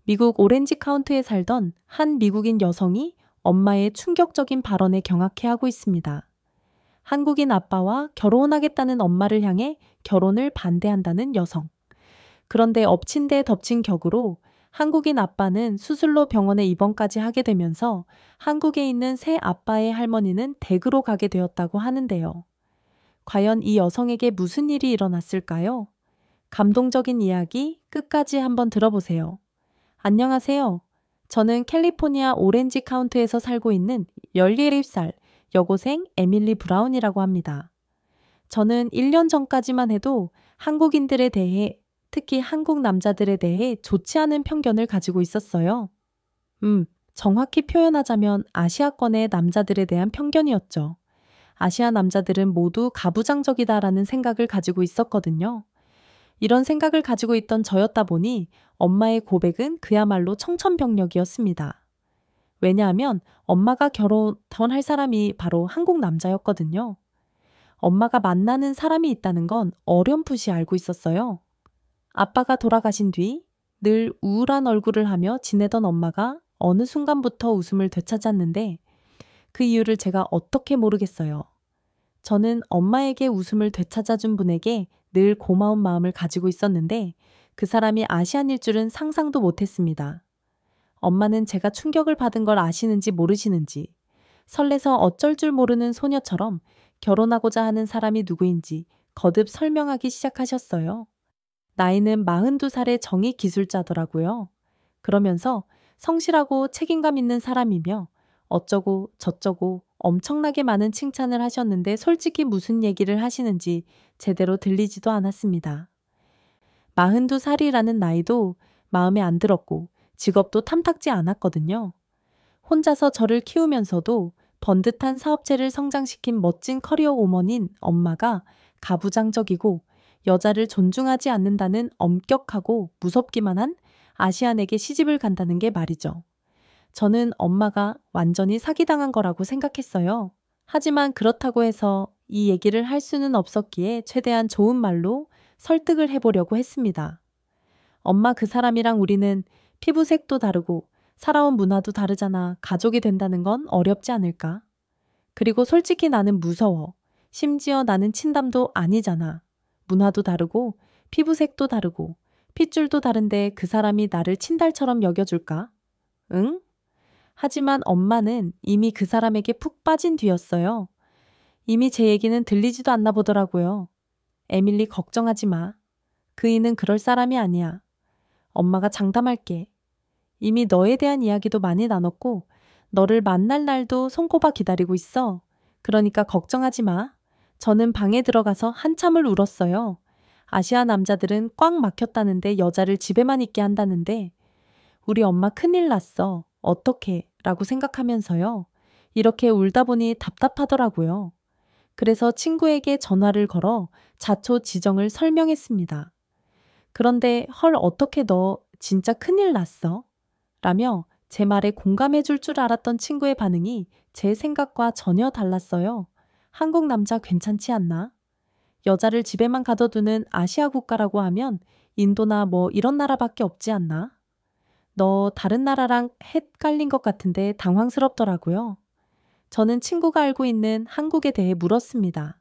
미국 오렌지 카운티에 살던 한 미국인 여성이 엄마의 충격적인 발언에 경악해하고 있습니다. 한국인 아빠와 결혼하겠다는 엄마를 향해 결혼을 반대한다는 여성. 그런데 엎친 데 덮친 격으로 한국인 아빠는 수술로 병원에 입원까지 하게 되면서 한국에 있는 새 아빠의 할머니는 댁으로 가게 되었다고 하는데요. 과연 이 여성에게 무슨 일이 일어났을까요? 감동적인 이야기 끝까지 한번 들어보세요. 안녕하세요. 저는 캘리포니아 오렌지 카운티에서 살고 있는 17살 여고생 에밀리 브라운이라고 합니다. 저는 1년 전까지만 해도 한국인들에 대해, 특히 한국 남자들에 대해 좋지 않은 편견을 가지고 있었어요. 정확히 표현하자면 아시아권의 남자들에 대한 편견이었죠. 아시아 남자들은 모두 가부장적이다라는 생각을 가지고 있었거든요. 이런 생각을 가지고 있던 저였다 보니 엄마의 고백은 그야말로 청천벽력이었습니다. 왜냐하면 엄마가 결혼할 사람이 바로 한국 남자였거든요. 엄마가 만나는 사람이 있다는 건 어렴풋이 알고 있었어요. 아빠가 돌아가신 뒤 늘 우울한 얼굴을 하며 지내던 엄마가 어느 순간부터 웃음을 되찾았는데 그 이유를 제가 어떻게 모르겠어요. 저는 엄마에게 웃음을 되찾아준 분에게 늘 고마운 마음을 가지고 있었는데 그 사람이 아시안일 줄은 상상도 못했습니다. 엄마는 제가 충격을 받은 걸 아시는지 모르시는지 설레서 어쩔 줄 모르는 소녀처럼 결혼하고자 하는 사람이 누구인지 거듭 설명하기 시작하셨어요. 나이는 42살의 정의 기술자더라고요. 그러면서 성실하고 책임감 있는 사람이며 어쩌고 저쩌고 엄청나게 많은 칭찬을 하셨는데 솔직히 무슨 얘기를 하시는지 제대로 들리지도 않았습니다. 42살이라는 나이도 마음에 안 들었고 직업도 탐탁지 않았거든요. 혼자서 저를 키우면서도 번듯한 사업체를 성장시킨 멋진 커리어 우먼인 엄마가 가부장적이고 여자를 존중하지 않는다는 엄격하고 무섭기만 한 아시안에게 시집을 간다는 게 말이죠. 저는 엄마가 완전히 사기당한 거라고 생각했어요. 하지만 그렇다고 해서 이 얘기를 할 수는 없었기에 최대한 좋은 말로 설득을 해보려고 했습니다. 엄마, 그 사람이랑 우리는 피부색도 다르고 살아온 문화도 다르잖아. 가족이 된다는 건 어렵지 않을까? 그리고 솔직히 나는 무서워. 심지어 나는 친담도 아니잖아. 문화도 다르고 피부색도 다르고 핏줄도 다른데 그 사람이 나를 친달처럼 여겨줄까? 응? 하지만 엄마는 이미 그 사람에게 푹 빠진 뒤였어요. 이미 제 얘기는 들리지도 않나 보더라고요. 에밀리, 걱정하지 마. 그이는 그럴 사람이 아니야. 엄마가 장담할게. 이미 너에 대한 이야기도 많이 나눴고 너를 만날 날도 손꼽아 기다리고 있어. 그러니까 걱정하지 마. 저는 방에 들어가서 한참을 울었어요. 아시아 남자들은 꽉 막혔다는데 여자를 집에만 있게 한다는데 우리 엄마 큰일 났어. 어떡해? 라고 생각하면서요. 이렇게 울다 보니 답답하더라고요. 그래서 친구에게 전화를 걸어 자초지정을 설명했습니다. 그런데 헐, 어떻게 너 진짜 큰일 났어? 라며 제 말에 공감해 줄 줄 알았던 친구의 반응이 제 생각과 전혀 달랐어요. 한국 남자 괜찮지 않나? 여자를 집에만 가둬두는 아시아 국가라고 하면 인도나 뭐 이런 나라밖에 없지 않나? 너 다른 나라랑 헷갈린 것 같은데 당황스럽더라고요. 저는 친구가 알고 있는 한국에 대해 물었습니다.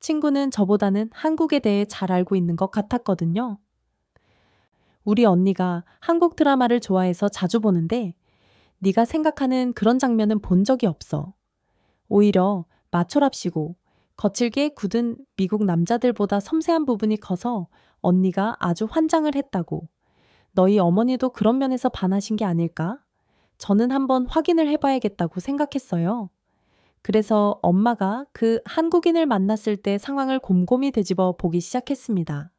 친구는 저보다는 한국에 대해 잘 알고 있는 것 같았거든요. 우리 언니가 한국 드라마를 좋아해서 자주 보는데 네가 생각하는 그런 장면은 본 적이 없어. 오히려 마초랍시고 거칠게 굳은 미국 남자들보다 섬세한 부분이 커서 언니가 아주 환장을 했다고. 너희 어머니도 그런 면에서 반하신 게 아닐까? 저는 한번 확인을 해봐야겠다고 생각했어요. 그래서 엄마가 그 한국인을 만났을 때 상황을 곰곰이 되짚어 보기 시작했습니다.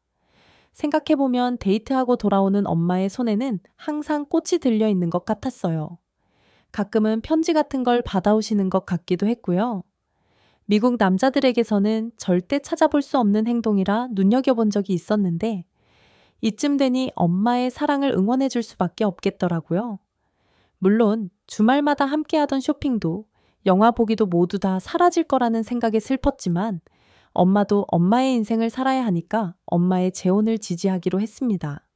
생각해보면 데이트하고 돌아오는 엄마의 손에는 항상 꽃이 들려 있는 것 같았어요. 가끔은 편지 같은 걸 받아오시는 것 같기도 했고요. 미국 남자들에게서는 절대 찾아볼 수 없는 행동이라 눈여겨본 적이 있었는데 이쯤 되니 엄마의 사랑을 응원해 줄 수밖에 없겠더라고요. 물론 주말마다 함께하던 쇼핑도 영화 보기도 모두 다 사라질 거라는 생각에 슬펐지만 엄마도 엄마의 인생을 살아야 하니까 엄마의 재혼을 지지하기로 했습니다.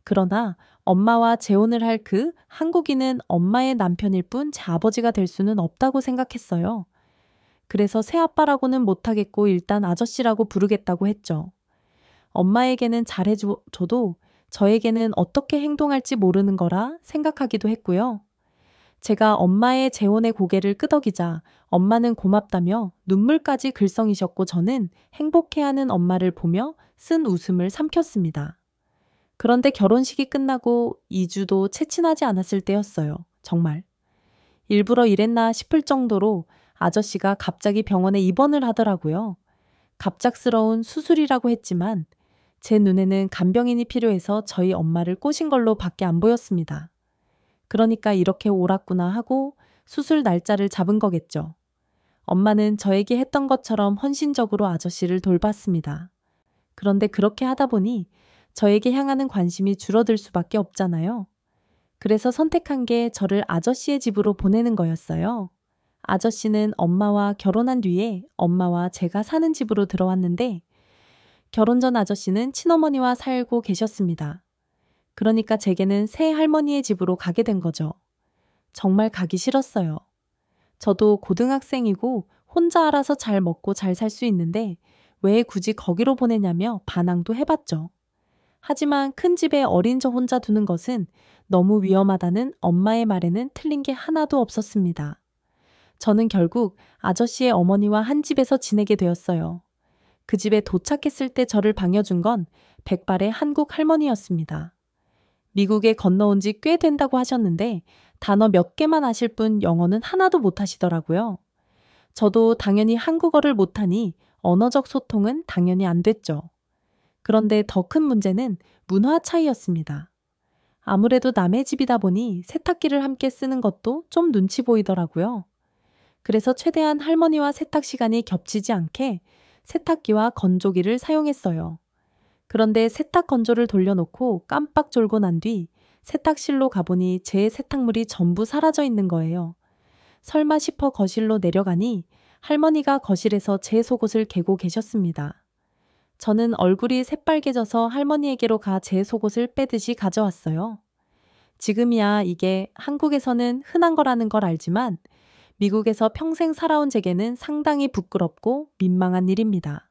그러나 엄마와 재혼을 할 그 한국인은 엄마의 남편일 뿐 제 아버지가 될 수는 없다고 생각했어요. 그래서 새아빠라고는 못하겠고 일단 아저씨라고 부르겠다고 했죠. 엄마에게는 잘해줘도 저에게는 어떻게 행동할지 모르는 거라 생각하기도 했고요. 제가 엄마의 재혼의 고개를 끄덕이자 엄마는 고맙다며 눈물까지 글썽이셨고 저는 행복해하는 엄마를 보며 쓴 웃음을 삼켰습니다. 그런데 결혼식이 끝나고 2주도 채 지나지 않았을 때였어요. 정말. 일부러 이랬나 싶을 정도로 아저씨가 갑자기 병원에 입원을 하더라고요. 갑작스러운 수술이라고 했지만 제 눈에는 간병인이 필요해서 저희 엄마를 꼬신 걸로 밖에 안 보였습니다. 그러니까 이렇게 옳았구나 하고 수술 날짜를 잡은 거겠죠. 엄마는 저에게 했던 것처럼 헌신적으로 아저씨를 돌봤습니다. 그런데 그렇게 하다 보니 저에게 향하는 관심이 줄어들 수밖에 없잖아요. 그래서 선택한 게 저를 아저씨의 집으로 보내는 거였어요. 아저씨는 엄마와 결혼한 뒤에 엄마와 제가 사는 집으로 들어왔는데 결혼 전 아저씨는 친어머니와 살고 계셨습니다. 그러니까 제게는 새 할머니의 집으로 가게 된 거죠. 정말 가기 싫었어요. 저도 고등학생이고 혼자 알아서 잘 먹고 잘 살 수 있는데 왜 굳이 거기로 보내냐며 반항도 해봤죠. 하지만 큰 집에 어린 저 혼자 두는 것은 너무 위험하다는 엄마의 말에는 틀린 게 하나도 없었습니다. 저는 결국 아저씨의 어머니와 한 집에서 지내게 되었어요. 그 집에 도착했을 때 저를 반겨준 건 백발의 한국 할머니였습니다. 미국에 건너온 지 꽤 된다고 하셨는데 단어 몇 개만 아실 뿐 영어는 하나도 못 하시더라고요. 저도 당연히 한국어를 못하니 언어적 소통은 당연히 안 됐죠. 그런데 더 큰 문제는 문화 차이였습니다. 아무래도 남의 집이다 보니 세탁기를 함께 쓰는 것도 좀 눈치 보이더라고요. 그래서 최대한 할머니와 세탁 시간이 겹치지 않게 세탁기와 건조기를 사용했어요. 그런데 세탁 건조를 돌려놓고 깜빡 졸고 난 뒤 세탁실로 가보니 제 세탁물이 전부 사라져 있는 거예요. 설마 싶어 거실로 내려가니 할머니가 거실에서 제 속옷을 개고 계셨습니다. 저는 얼굴이 새빨개져서 할머니에게로 가 제 속옷을 빼듯이 가져왔어요. 지금이야 이게 한국에서는 흔한 거라는 걸 알지만 미국에서 평생 살아온 제게는 상당히 부끄럽고 민망한 일입니다.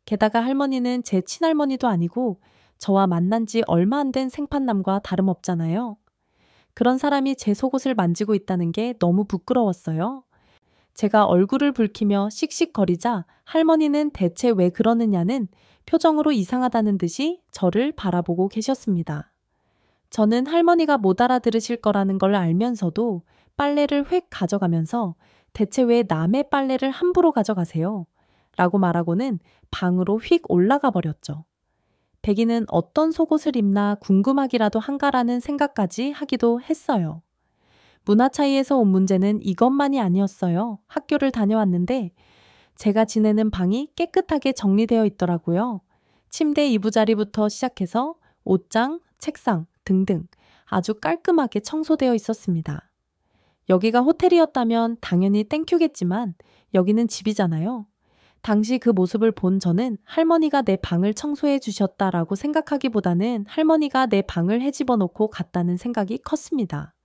게다가 할머니는 제 친할머니도 아니고 저와 만난 지 얼마 안 된 생판남과 다름없잖아요. 그런 사람이 제 속옷을 만지고 있다는 게 너무 부끄러웠어요. 제가 얼굴을 붉히며 씩씩거리자 할머니는 대체 왜 그러느냐는 표정으로 이상하다는 듯이 저를 바라보고 계셨습니다. 저는 할머니가 못 알아들으실 거라는 걸 알면서도 빨래를 획 가져가면서 대체 왜 남의 빨래를 함부로 가져가세요? 라고 말하고는 방으로 휙 올라가 버렸죠. 백이는 어떤 속옷을 입나 궁금하기라도 한가라는 생각까지 하기도 했어요. 문화 차이에서 온 문제는 이것만이 아니었어요. 학교를 다녀왔는데 제가 지내는 방이 깨끗하게 정리되어 있더라고요. 침대 이부자리부터 시작해서 옷장, 책상 등등 아주 깔끔하게 청소되어 있었습니다. 여기가 호텔이었다면 당연히 땡큐겠지만 여기는 집이잖아요. 당시 그 모습을 본 저는 할머니가 내 방을 청소해 주셨다라고 생각하기보다는 할머니가 내 방을 헤집어 놓고 갔다는 생각이 컸습니다.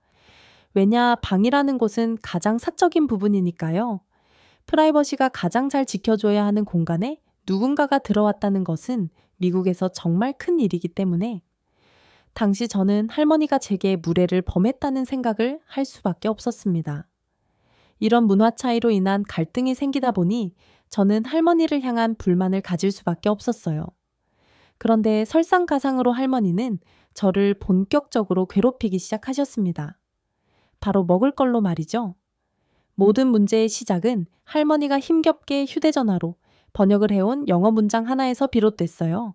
왜냐, 방이라는 곳은 가장 사적인 부분이니까요. 프라이버시가 가장 잘 지켜줘야 하는 공간에 누군가가 들어왔다는 것은 미국에서 정말 큰 일이기 때문에 당시 저는 할머니가 제게 무례를 범했다는 생각을 할 수밖에 없었습니다. 이런 문화 차이로 인한 갈등이 생기다 보니 저는 할머니를 향한 불만을 가질 수밖에 없었어요. 그런데 설상가상으로 할머니는 저를 본격적으로 괴롭히기 시작하셨습니다. 바로 먹을 걸로 말이죠. 모든 문제의 시작은 할머니가 힘겹게 휴대전화로 번역을 해온 영어 문장 하나에서 비롯됐어요.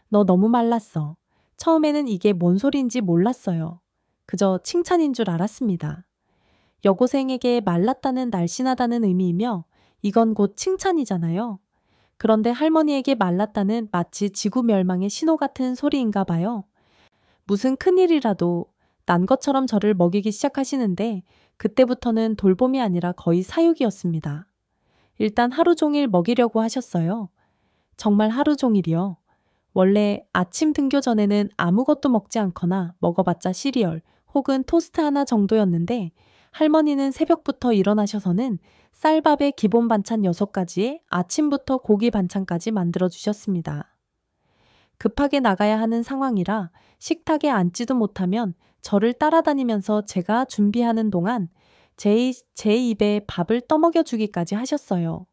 너 너무 말랐어. 처음에는 이게 뭔 소리인지 몰랐어요. 그저 칭찬인 줄 알았습니다. 여고생에게 말랐다는 날씬하다는 의미이며 이건 곧 칭찬이잖아요. 그런데 할머니에게 말랐다는 마치 지구 멸망의 신호 같은 소리인가 봐요. 무슨 큰일이라도 난 것처럼 저를 먹이기 시작하시는데 그때부터는 돌봄이 아니라 거의 사육이었습니다. 일단 하루 종일 먹이려고 하셨어요. 정말 하루 종일이요. 원래 아침 등교 전에는 아무것도 먹지 않거나 먹어봤자 시리얼 혹은 토스트 하나 정도였는데 할머니는 새벽부터 일어나셔서는 쌀밥에 기본 반찬 6가지에 아침부터 고기 반찬까지 만들어 주셨습니다. 급하게 나가야 하는 상황이라 식탁에 앉지도 못하면 저를 따라다니면서 제가 준비하는 동안 제 입에 밥을 떠먹여 주기까지 하셨어요.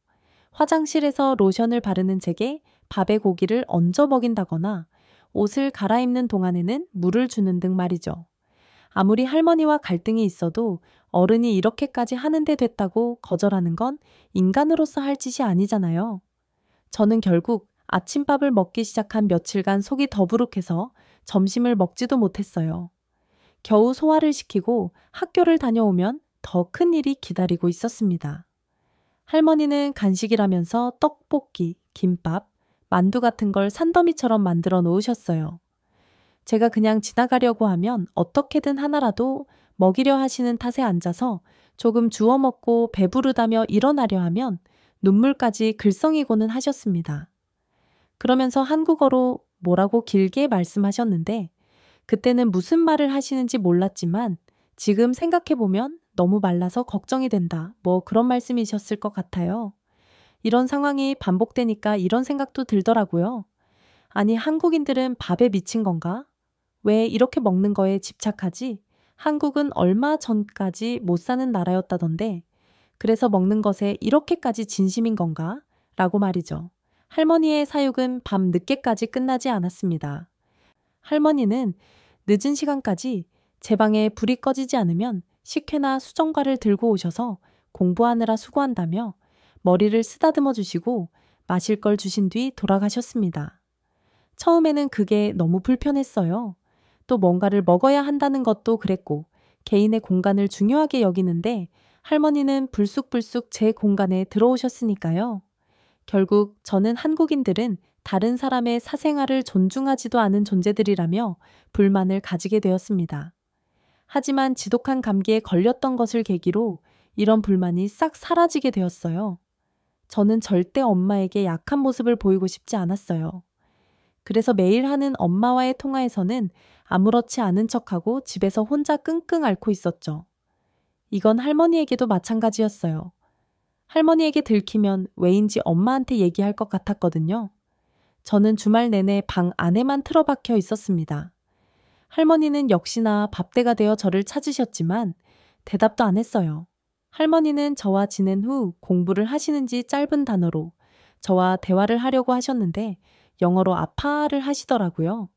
화장실에서 로션을 바르는 제게 밥에 고기를 얹어 먹인다거나 옷을 갈아입는 동안에는 물을 주는 등 말이죠. 아무리 할머니와 갈등이 있어도 어른이 이렇게까지 하는데 됐다고 거절하는 건 인간으로서 할 짓이 아니잖아요. 저는 결국 아침밥을 먹기 시작한 며칠간 속이 더부룩해서 점심을 먹지도 못했어요. 겨우 소화를 시키고 학교를 다녀오면 더 큰 일이 기다리고 있었습니다. 할머니는 간식이라면서 떡볶이, 김밥, 만두 같은 걸 산더미처럼 만들어 놓으셨어요. 제가 그냥 지나가려고 하면 어떻게든 하나라도 먹이려 하시는 탓에 앉아서 조금 주워 먹고 배부르다며 일어나려 하면 눈물까지 글썽이고는 하셨습니다. 그러면서 한국어로 뭐라고 길게 말씀하셨는데 그때는 무슨 말을 하시는지 몰랐지만 지금 생각해보면 너무 말라서 걱정이 된다. 뭐 그런 말씀이셨을 것 같아요. 이런 상황이 반복되니까 이런 생각도 들더라고요. 아니, 한국인들은 밥에 미친 건가? 왜 이렇게 먹는 거에 집착하지? 한국은 얼마 전까지 못 사는 나라였다던데 그래서 먹는 것에 이렇게까지 진심인 건가? 라고 말이죠. 할머니의 사육은 밤 늦게까지 끝나지 않았습니다. 할머니는 늦은 시간까지 제 방에 불이 꺼지지 않으면 식혜나 수정과를 들고 오셔서 공부하느라 수고한다며 머리를 쓰다듬어 주시고 마실 걸 주신 뒤 돌아가셨습니다. 처음에는 그게 너무 불편했어요. 또 뭔가를 먹어야 한다는 것도 그랬고 개인의 공간을 중요하게 여기는데 할머니는 불쑥불쑥 제 공간에 들어오셨으니까요. 결국 저는 한국인들은 다른 사람의 사생활을 존중하지도 않은 존재들이라며 불만을 가지게 되었습니다. 하지만 지독한 감기에 걸렸던 것을 계기로 이런 불만이 싹 사라지게 되었어요. 저는 절대 엄마에게 약한 모습을 보이고 싶지 않았어요. 그래서 매일 하는 엄마와의 통화에서는 아무렇지 않은 척하고 집에서 혼자 끙끙 앓고 있었죠. 이건 할머니에게도 마찬가지였어요. 할머니에게 들키면 왜인지 엄마한테 얘기할 것 같았거든요. 저는 주말 내내 방 안에만 틀어박혀 있었습니다. 할머니는 역시나 밥때가 되어 저를 찾으셨지만 대답도 안 했어요. 할머니는 저와 지낸 후 공부를 하시는지 짧은 단어로 저와 대화를 하려고 하셨는데 영어로 아파를 하시더라고요.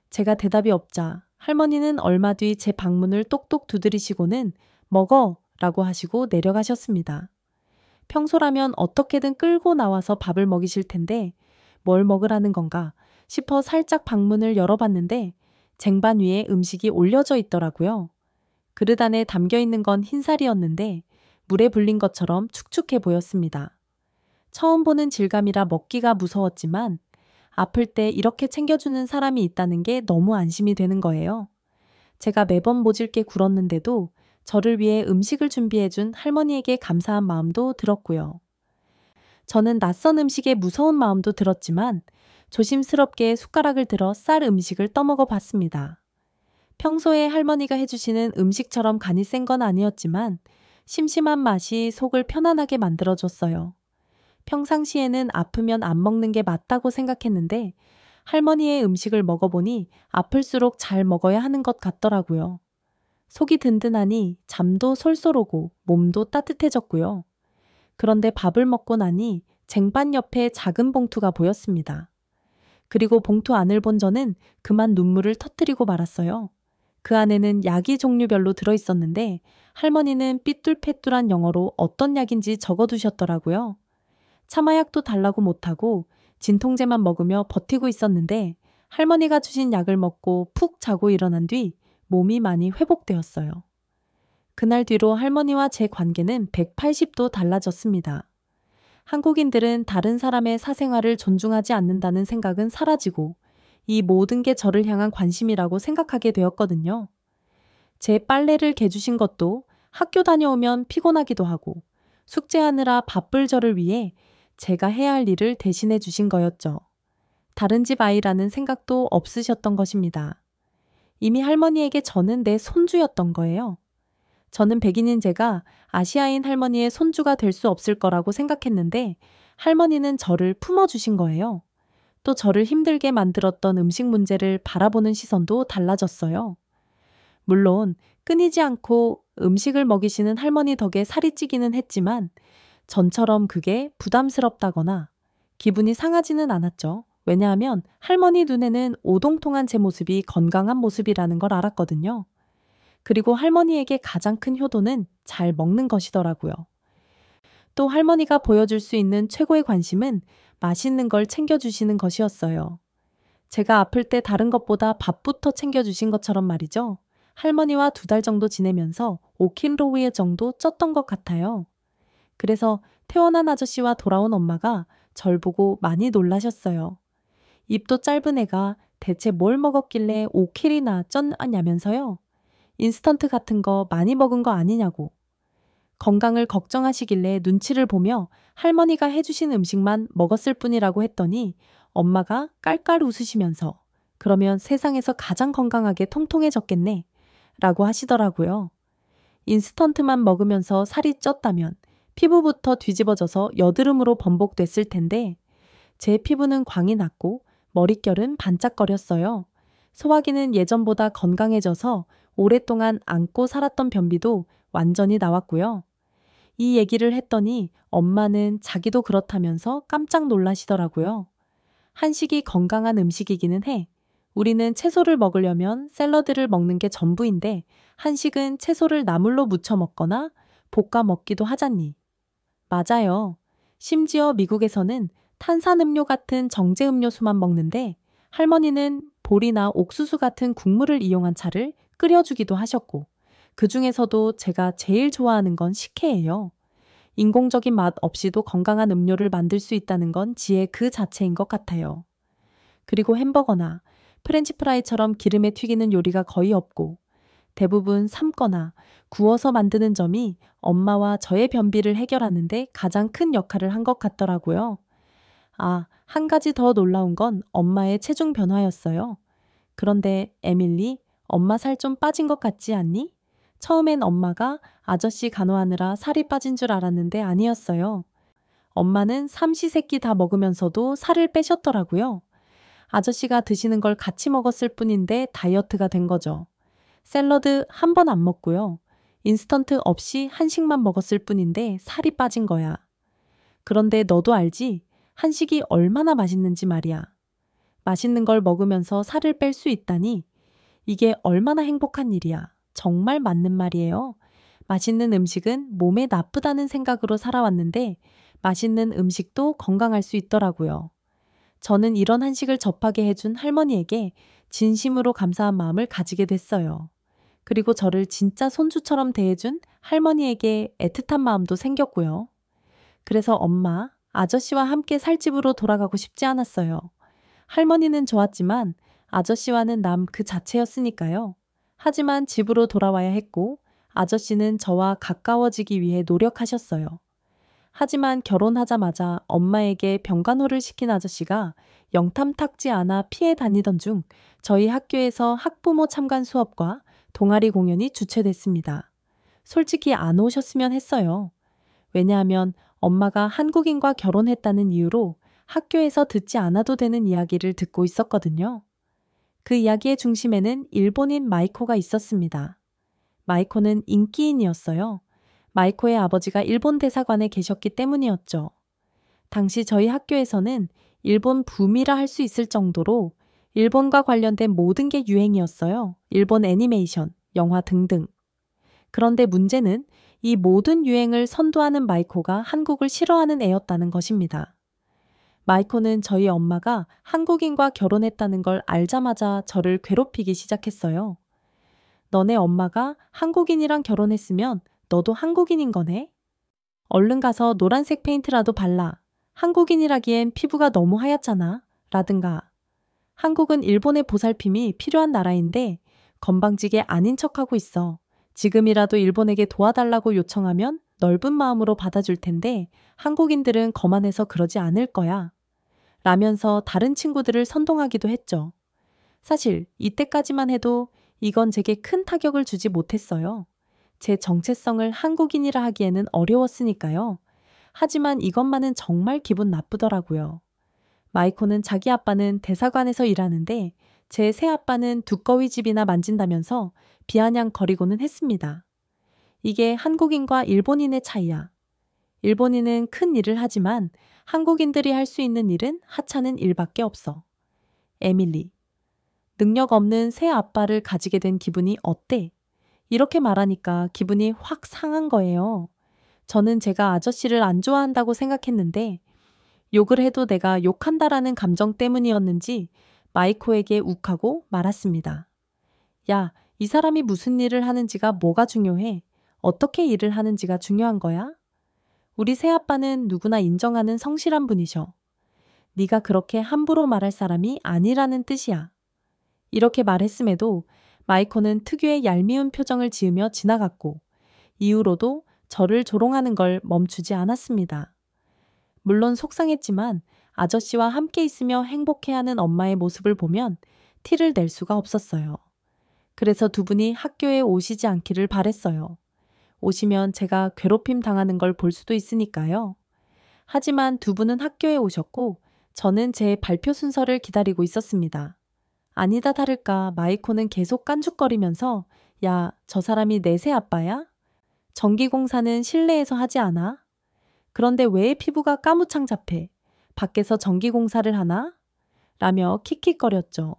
제가 대답이 없자 할머니는 얼마 뒤 제 방문을 똑똑 두드리시고는 먹어! 라고 하시고 내려가셨습니다. 평소라면 어떻게든 끌고 나와서 밥을 먹이실 텐데 뭘 먹으라는 건가 싶어 살짝 방문을 열어봤는데 쟁반 위에 음식이 올려져 있더라고요. 그릇 안에 담겨 있는 건 흰쌀이었는데 물에 불린 것처럼 축축해 보였습니다. 처음 보는 질감이라 먹기가 무서웠지만 아플 때 이렇게 챙겨주는 사람이 있다는 게 너무 안심이 되는 거예요. 제가 매번 모질게 굴었는데도 저를 위해 음식을 준비해준 할머니에게 감사한 마음도 들었고요. 저는 낯선 음식에 무서운 마음도 들었지만 조심스럽게 숟가락을 들어 쌀 음식을 떠먹어 봤습니다. 평소에 할머니가 해주시는 음식처럼 간이 센 건 아니었지만 심심한 맛이 속을 편안하게 만들어줬어요. 평상시에는 아프면 안 먹는 게 맞다고 생각했는데 할머니의 음식을 먹어보니 아플수록 잘 먹어야 하는 것 같더라고요. 속이 든든하니 잠도 솔솔 오고 몸도 따뜻해졌고요. 그런데 밥을 먹고 나니 쟁반 옆에 작은 봉투가 보였습니다. 그리고 봉투 안을 본 저는 그만 눈물을 터뜨리고 말았어요. 그 안에는 약이 종류별로 들어있었는데 할머니는 삐뚤빼뚤한 영어로 어떤 약인지 적어두셨더라고요. 참아약도 달라고 못하고 진통제만 먹으며 버티고 있었는데 할머니가 주신 약을 먹고 푹 자고 일어난 뒤 몸이 많이 회복되었어요. 그날 뒤로 할머니와 제 관계는 180도 달라졌습니다. 한국인들은 다른 사람의 사생활을 존중하지 않는다는 생각은 사라지고 이 모든 게 저를 향한 관심이라고 생각하게 되었거든요. 제 빨래를 개주신 것도 학교 다녀오면 피곤하기도 하고 숙제하느라 바쁠 저를 위해 제가 해야 할 일을 대신해 주신 거였죠. 다른 집 아이라는 생각도 없으셨던 것입니다. 이미 할머니에게 저는 내 손주였던 거예요. 저는 백인인 제가 아시아인 할머니의 손주가 될 수 없을 거라고 생각했는데 할머니는 저를 품어주신 거예요. 또 저를 힘들게 만들었던 음식 문제를 바라보는 시선도 달라졌어요. 물론 끊이지 않고 음식을 먹이시는 할머니 덕에 살이 찌기는 했지만 전처럼 그게 부담스럽다거나 기분이 상하지는 않았죠. 왜냐하면 할머니 눈에는 오동통한 제 모습이 건강한 모습이라는 걸 알았거든요. 그리고 할머니에게 가장 큰 효도는 잘 먹는 것이더라고요. 또 할머니가 보여줄 수 있는 최고의 관심은 맛있는 걸 챙겨주시는 것이었어요. 제가 아플 때 다른 것보다 밥부터 챙겨주신 것처럼 말이죠. 할머니와 2달 정도 지내면서 5kg 정도 쪘던 것 같아요. 그래서 퇴원한 아저씨와 돌아온 엄마가 절 보고 많이 놀라셨어요. 입도 짧은 애가 대체 뭘 먹었길래 5kg나 쪘냐면서요. 인스턴트 같은 거 많이 먹은 거 아니냐고. 건강을 걱정하시길래 눈치를 보며 할머니가 해주신 음식만 먹었을 뿐이라고 했더니 엄마가 깔깔 웃으시면서 그러면 세상에서 가장 건강하게 통통해졌겠네 라고 하시더라고요. 인스턴트만 먹으면서 살이 쪘다면 피부부터 뒤집어져서 여드름으로 번복됐을 텐데 제 피부는 광이 났고 머릿결은 반짝거렸어요. 소화기는 예전보다 건강해져서 오랫동안 안고 살았던 변비도 완전히 나왔고요. 이 얘기를 했더니 엄마는 자기도 그렇다면서 깜짝 놀라시더라고요. 한식이 건강한 음식이기는 해. 우리는 채소를 먹으려면 샐러드를 먹는 게 전부인데 한식은 채소를 나물로 무쳐 먹거나 볶아 먹기도 하잖니. 맞아요. 심지어 미국에서는 탄산음료 같은 정제 음료수만 먹는데 할머니는 볼이나 옥수수 같은 국물을 이용한 차를 끓여주기도 하셨고 그 중에서도 제가 제일 좋아하는 건 식혜예요. 인공적인 맛 없이도 건강한 음료를 만들 수 있다는 건 지혜 그 자체인 것 같아요. 그리고 햄버거나 프렌치 프라이처럼 기름에 튀기는 요리가 거의 없고 대부분 삶거나 구워서 만드는 점이 엄마와 저의 변비를 해결하는데 가장 큰 역할을 한 것 같더라고요. 아, 한 가지 더 놀라운 건 엄마의 체중 변화였어요. 그런데 에밀리, 엄마 살 좀 빠진 것 같지 않니? 처음엔 엄마가 아저씨 간호하느라 살이 빠진 줄 알았는데 아니었어요. 엄마는 삼시세끼 다 먹으면서도 살을 빼셨더라고요. 아저씨가 드시는 걸 같이 먹었을 뿐인데 다이어트가 된 거죠. 샐러드 한 번 안 먹고요. 인스턴트 없이 한식만 먹었을 뿐인데 살이 빠진 거야. 그런데 너도 알지? 한식이 얼마나 맛있는지 말이야. 맛있는 걸 먹으면서 살을 뺄 수 있다니 이게 얼마나 행복한 일이야. 정말 맞는 말이에요. 맛있는 음식은 몸에 나쁘다는 생각으로 살아왔는데 맛있는 음식도 건강할 수 있더라고요. 저는 이런 한식을 접하게 해준 할머니에게 진심으로 감사한 마음을 가지게 됐어요. 그리고 저를 진짜 손주처럼 대해준 할머니에게 애틋한 마음도 생겼고요. 그래서 엄마, 아저씨와 함께 살 집으로 돌아가고 싶지 않았어요. 할머니는 좋았지만 아저씨와는 남 그 자체였으니까요. 하지만 집으로 돌아와야 했고 아저씨는 저와 가까워지기 위해 노력하셨어요. 하지만 결혼하자마자 엄마에게 병간호를 시킨 아저씨가 영탐탁지 않아 피해 다니던 중 저희 학교에서 학부모 참관 수업과 동아리 공연이 주최됐습니다. 솔직히 안 오셨으면 했어요. 왜냐하면 엄마가 한국인과 결혼했다는 이유로 학교에서 듣지 않아도 되는 이야기를 듣고 있었거든요. 그 이야기의 중심에는 일본인 마이코가 있었습니다. 마이코는 인기인이었어요. 마이코의 아버지가 일본 대사관에 계셨기 때문이었죠. 당시 저희 학교에서는 일본 붐이라 할 수 있을 정도로 일본과 관련된 모든 게 유행이었어요. 일본 애니메이션, 영화 등등. 그런데 문제는 이 모든 유행을 선도하는 마이코가 한국을 싫어하는 애였다는 것입니다. 마이코는 저희 엄마가 한국인과 결혼했다는 걸 알자마자 저를 괴롭히기 시작했어요. 너네 엄마가 한국인이랑 결혼했으면 너도 한국인인 거네? 얼른 가서 노란색 페인트라도 발라. 한국인이라기엔 피부가 너무 하얗잖아. 라든가. 한국은 일본의 보살핌이 필요한 나라인데 건방지게 아닌 척하고 있어. 지금이라도 일본에게 도와달라고 요청하면 넓은 마음으로 받아줄 텐데 한국인들은 거만해서 그러지 않을 거야. 라면서 다른 친구들을 선동하기도 했죠. 사실 이때까지만 해도 이건 제게 큰 타격을 주지 못했어요. 제 정체성을 한국인이라 하기에는 어려웠으니까요. 하지만 이것만은 정말 기분 나쁘더라고요. 마이코는 자기 아빠는 대사관에서 일하는데 제 새아빠는 두꺼비 집이나 만진다면서 비아냥거리고는 했습니다. 이게 한국인과 일본인의 차이야. 일본인은 큰 일을 하지만 한국인들이 할 수 있는 일은 하찮은 일밖에 없어. 에밀리. 능력 없는 새 아빠를 가지게 된 기분이 어때? 이렇게 말하니까 기분이 확 상한 거예요. 저는 제가 아저씨를 안 좋아한다고 생각했는데 욕을 해도 내가 욕한다라는 감정 때문이었는지 마이코에게 욱하고 말았습니다. 야, 이 사람이 무슨 일을 하는지가 뭐가 중요해? 어떻게 일을 하는지가 중요한 거야? 우리 새아빠는 누구나 인정하는 성실한 분이셔. 네가 그렇게 함부로 말할 사람이 아니라는 뜻이야. 이렇게 말했음에도 마이코는 특유의 얄미운 표정을 지으며 지나갔고 이후로도 저를 조롱하는 걸 멈추지 않았습니다. 물론 속상했지만 아저씨와 함께 있으며 행복해하는 엄마의 모습을 보면 티를 낼 수가 없었어요. 그래서 두 분이 학교에 오시지 않기를 바랬어요. 오시면 제가 괴롭힘 당하는 걸 볼 수도 있으니까요. 하지만 두 분은 학교에 오셨고 저는 제 발표 순서를 기다리고 있었습니다. 아니다 다를까 마이코는 계속 깐죽거리면서 야, 저 사람이 내 새 아빠야? 전기공사는 실내에서 하지 않아? 그런데 왜 피부가 까무창잡해? 밖에서 전기공사를 하나? 라며 킥킥거렸죠.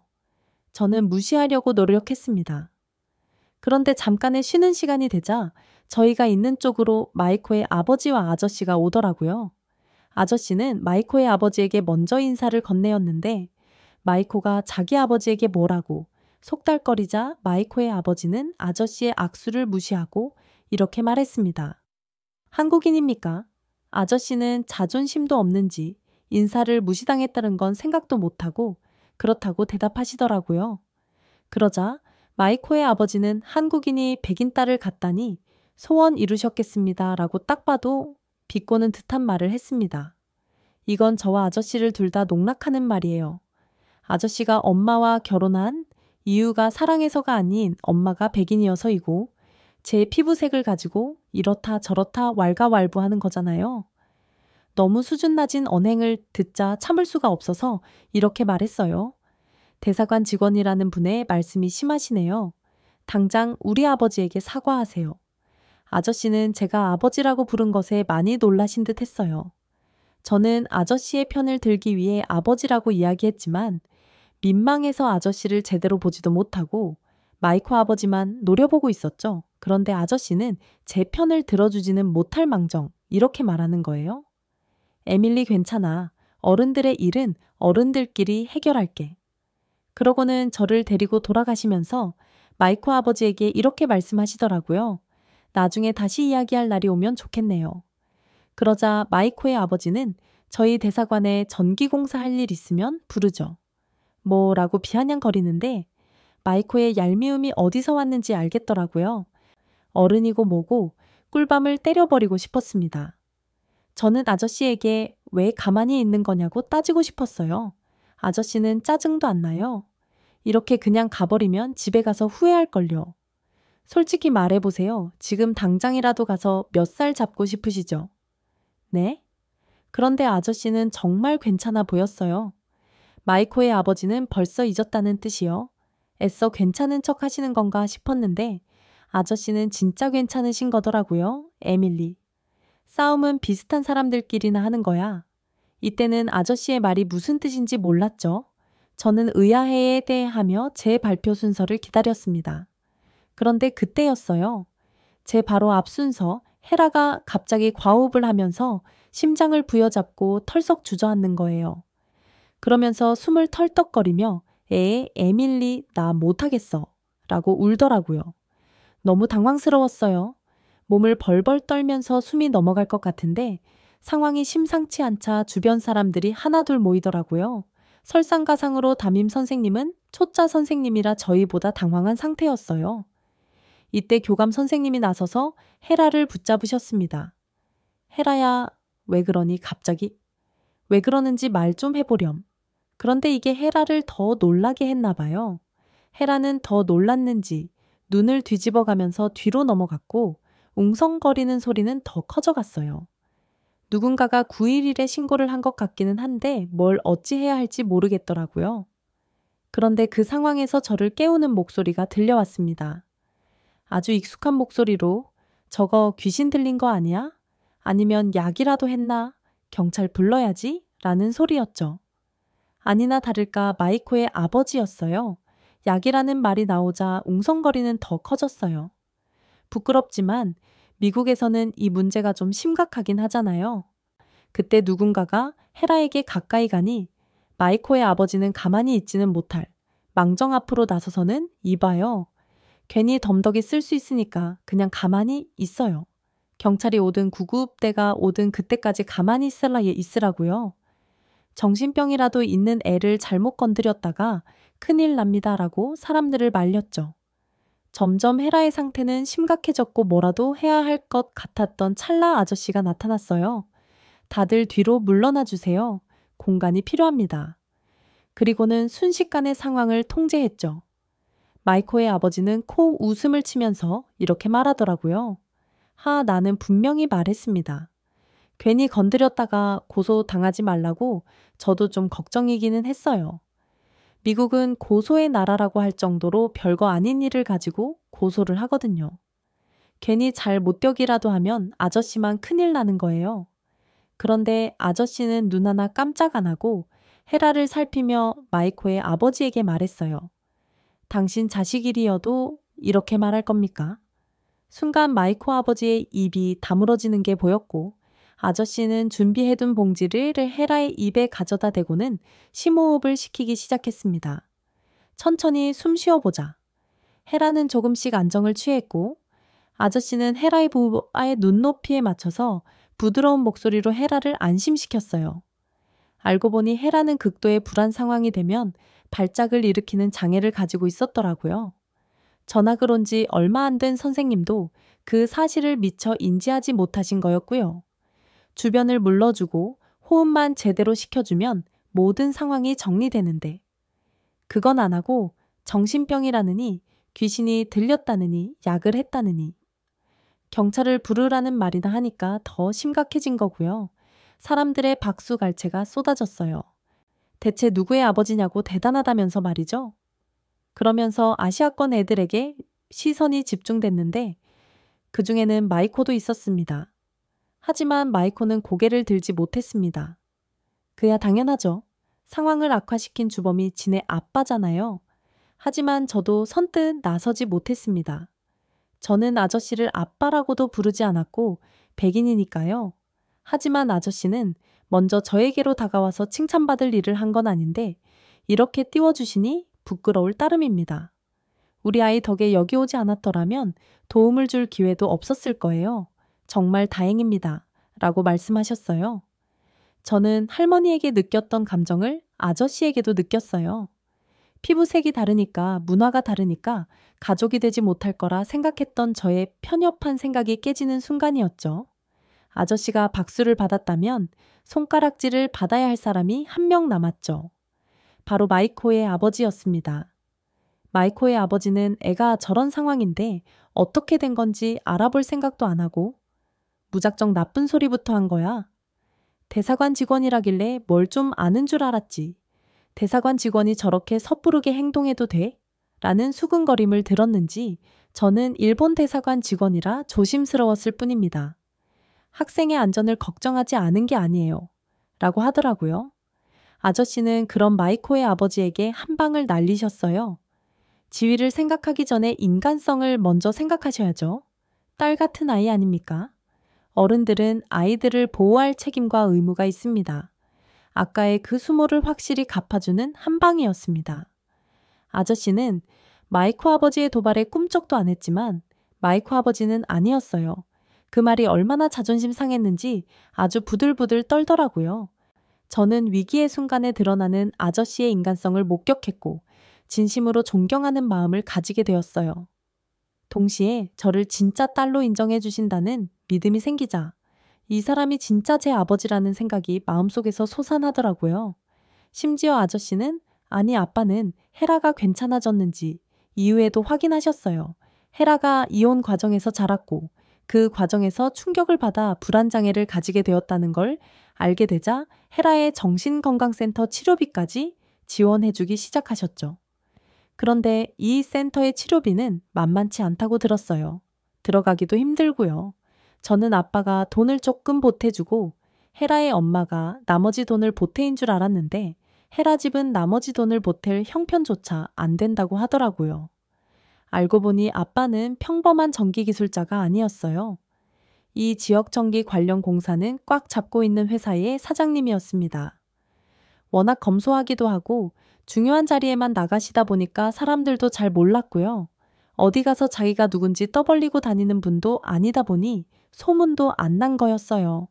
저는 무시하려고 노력했습니다. 그런데 잠깐의 쉬는 시간이 되자 저희가 있는 쪽으로 마이코의 아버지와 아저씨가 오더라고요. 아저씨는 마이코의 아버지에게 먼저 인사를 건네었는데 마이코가 자기 아버지에게 뭐라고 속달거리자 마이코의 아버지는 아저씨의 악수를 무시하고 이렇게 말했습니다. 한국인입니까? 아저씨는 자존심도 없는지 인사를 무시당했다는 건 생각도 못하고 그렇다고 대답하시더라고요. 그러자 마이코의 아버지는 한국인이 백인 딸을 갖다니 소원 이루셨겠습니다 라고 딱 봐도 비꼬는 듯한 말을 했습니다. 이건 저와 아저씨를 둘 다 농락하는 말이에요. 아저씨가 엄마와 결혼한 이유가 사랑해서가 아닌 엄마가 백인이어서이고 제 피부색을 가지고 이렇다 저렇다 왈가왈부하는 거잖아요. 너무 수준 낮은 언행을 듣자 참을 수가 없어서 이렇게 말했어요. 대사관 직원이라는 분의 말씀이 심하시네요. 당장 우리 아버지에게 사과하세요. 아저씨는 제가 아버지라고 부른 것에 많이 놀라신 듯 했어요. 저는 아저씨의 편을 들기 위해 아버지라고 이야기했지만 민망해서 아저씨를 제대로 보지도 못하고 마이코 아버지만 노려보고 있었죠. 그런데 아저씨는 제 편을 들어주지는 못할 망정 이렇게 말하는 거예요. 에밀리 괜찮아. 어른들의 일은 어른들끼리 해결할게. 그러고는 저를 데리고 돌아가시면서 마이코 아버지에게 이렇게 말씀하시더라고요. 나중에 다시 이야기할 날이 오면 좋겠네요. 그러자 마이코의 아버지는 저희 대사관에 전기공사 할 일 있으면 부르죠. 뭐라고 비아냥거리는데 마이코의 얄미움이 어디서 왔는지 알겠더라고요. 어른이고 뭐고 꿀밤을 때려버리고 싶었습니다. 저는 아저씨에게 왜 가만히 있는 거냐고 따지고 싶었어요. 아저씨는 짜증도 안 나요. 이렇게 그냥 가버리면 집에 가서 후회할걸요. 솔직히 말해보세요. 지금 당장이라도 가서 몇 살 잡고 싶으시죠? 네? 그런데 아저씨는 정말 괜찮아 보였어요. 마이코의 아버지는 벌써 잊었다는 뜻이요. 애써 괜찮은 척 하시는 건가 싶었는데 아저씨는 진짜 괜찮으신 거더라고요. 에밀리. 싸움은 비슷한 사람들끼리나 하는 거야. 이때는 아저씨의 말이 무슨 뜻인지 몰랐죠. 저는 의아해에 대하며 제 발표 순서를 기다렸습니다. 그런데 그때였어요. 제 바로 앞 순서 헤라가 갑자기 과호흡을 하면서 심장을 부여잡고 털썩 주저앉는 거예요. 그러면서 숨을 털떡거리며 에밀리 나 못하겠어 라고 울더라고요. 너무 당황스러웠어요. 몸을 벌벌 떨면서 숨이 넘어갈 것 같은데 상황이 심상치 않자 주변 사람들이 하나둘 모이더라고요. 설상가상으로 담임 선생님은 초짜 선생님이라 저희보다 당황한 상태였어요. 이때 교감 선생님이 나서서 헤라를 붙잡으셨습니다. 헤라야, 왜 그러니 갑자기? 왜 그러는지 말 좀 해보렴. 그런데 이게 헤라를 더 놀라게 했나 봐요. 헤라는 더 놀랐는지 눈을 뒤집어 가면서 뒤로 넘어갔고 웅성거리는 소리는 더 커져갔어요. 누군가가 911에 신고를 한 것 같기는 한데 뭘 어찌해야 할지 모르겠더라고요. 그런데 그 상황에서 저를 깨우는 목소리가 들려왔습니다. 아주 익숙한 목소리로 저거 귀신 들린 거 아니야? 아니면 약이라도 했나? 경찰 불러야지? 라는 소리였죠. 아니나 다를까 마이코의 아버지였어요. 약이라는 말이 나오자 웅성거리는 더 커졌어요. 부끄럽지만 미국에서는 이 문제가 좀 심각하긴 하잖아요. 그때 누군가가 헤라에게 가까이 가니 마이코의 아버지는 가만히 있지는 못할 망정 앞으로 나서서는 이봐요. 괜히 덤덕이 쓸 수 있으니까 그냥 가만히 있어요. 경찰이 오든 구급대가 오든 그때까지 가만히 있으라고요. 정신병이라도 있는 애를 잘못 건드렸다가 큰일 납니다라고 사람들을 말렸죠. 점점 헤라의 상태는 심각해졌고 뭐라도 해야 할 것 같았던 찰나 아저씨가 나타났어요. 다들 뒤로 물러나 주세요. 공간이 필요합니다. 그리고는 순식간에 상황을 통제했죠. 마이코의 아버지는 코 웃음을 치면서 이렇게 말하더라고요. 나는 분명히 말했습니다. 괜히 건드렸다가 고소당하지 말라고 저도 좀 걱정이기는 했어요. 미국은 고소의 나라라고 할 정도로 별거 아닌 일을 가지고 고소를 하거든요. 괜히 잘 못되기라도 하면 아저씨만 큰일 나는 거예요. 그런데 아저씨는 눈 하나 깜짝 안 하고 헤라를 살피며 마이코의 아버지에게 말했어요. 당신 자식이리여도 이렇게 말할 겁니까? 순간 마이코 아버지의 입이 다물어지는 게 보였고 아저씨는 준비해둔 봉지를 헤라의 입에 가져다 대고는 심호흡을 시키기 시작했습니다. 천천히 숨 쉬어보자. 헤라는 조금씩 안정을 취했고 아저씨는 헤라의 부하의 눈높이에 맞춰서 부드러운 목소리로 헤라를 안심시켰어요. 알고 보니 헤라는 극도의 불안 상황이 되면 발작을 일으키는 장애를 가지고 있었더라고요. 전학을 온 지 얼마 안 된 선생님도 그 사실을 미처 인지하지 못하신 거였고요. 주변을 물러주고 호흡만 제대로 시켜주면 모든 상황이 정리되는데 그건 안 하고 정신병이라느니 귀신이 들렸다느니 약을 했다느니 경찰을 부르라는 말이나 하니까 더 심각해진 거고요. 사람들의 박수갈채가 쏟아졌어요. 대체 누구의 아버지냐고 대단하다면서 말이죠. 그러면서 아시아권 애들에게 시선이 집중됐는데 그중에는 마이코도 있었습니다. 하지만 마이코는 고개를 들지 못했습니다. 그야 당연하죠. 상황을 악화시킨 주범이 지네 아빠잖아요. 하지만 저도 선뜻 나서지 못했습니다. 저는 아저씨를 아빠라고도 부르지 않았고 백인이니까요. 하지만 아저씨는 먼저 저에게로 다가와서 칭찬받을 일을 한 건 아닌데 이렇게 띄워주시니 부끄러울 따름입니다. 우리 아이 덕에 여기 오지 않았더라면 도움을 줄 기회도 없었을 거예요. 정말 다행입니다. 라고 말씀하셨어요. 저는 할머니에게 느꼈던 감정을 아저씨에게도 느꼈어요. 피부색이 다르니까 문화가 다르니까 가족이 되지 못할 거라 생각했던 저의 편협한 생각이 깨지는 순간이었죠. 아저씨가 박수를 받았다면 손가락질을 받아야 할 사람이 한 명 남았죠. 바로 마이코의 아버지였습니다. 마이코의 아버지는 애가 저런 상황인데 어떻게 된 건지 알아볼 생각도 안 하고 무작정 나쁜 소리부터 한 거야. 대사관 직원이라길래 뭘 좀 아는 줄 알았지. 대사관 직원이 저렇게 섣부르게 행동해도 돼? 라는 수근거림을 들었는지 저는 일본 대사관 직원이라 조심스러웠을 뿐입니다. 학생의 안전을 걱정하지 않은 게 아니에요. 라고 하더라고요. 아저씨는 그런 마이코의 아버지에게 한 방을 날리셨어요. 지위를 생각하기 전에 인간성을 먼저 생각하셔야죠. 딸 같은 아이 아닙니까? 어른들은 아이들을 보호할 책임과 의무가 있습니다. 아까의 그 수모를 확실히 갚아주는 한 방이었습니다. 아저씨는 마이코 아버지의 도발에 꿈쩍도 안 했지만 마이코 아버지는 아니었어요. 그 말이 얼마나 자존심 상했는지 아주 부들부들 떨더라고요. 저는 위기의 순간에 드러나는 아저씨의 인간성을 목격했고 진심으로 존경하는 마음을 가지게 되었어요. 동시에 저를 진짜 딸로 인정해 주신다는 믿음이 생기자 이 사람이 진짜 제 아버지라는 생각이 마음속에서 솟아나더라고요. 심지어 아저씨는 아니 아빠는 헤라가 괜찮아졌는지 이후에도 확인하셨어요. 헤라가 이혼 과정에서 자랐고 그 과정에서 충격을 받아 불안장애를 가지게 되었다는 걸 알게 되자 헤라의 정신건강센터 치료비까지 지원해주기 시작하셨죠. 그런데 이 센터의 치료비는 만만치 않다고 들었어요. 들어가기도 힘들고요. 저는 아빠가 돈을 조금 보태주고 헤라의 엄마가 나머지 돈을 보태인 줄 알았는데 헤라 집은 나머지 돈을 보탤 형편조차 안 된다고 하더라고요. 알고 보니 아빠는 평범한 전기기술자가 아니었어요. 이 지역전기 관련 공사는 꽉 잡고 있는 회사의 사장님이었습니다. 워낙 검소하기도 하고 중요한 자리에만 나가시다 보니까 사람들도 잘 몰랐고요. 어디 가서 자기가 누군지 떠벌리고 다니는 분도 아니다 보니 소문도 안 난 거였어요.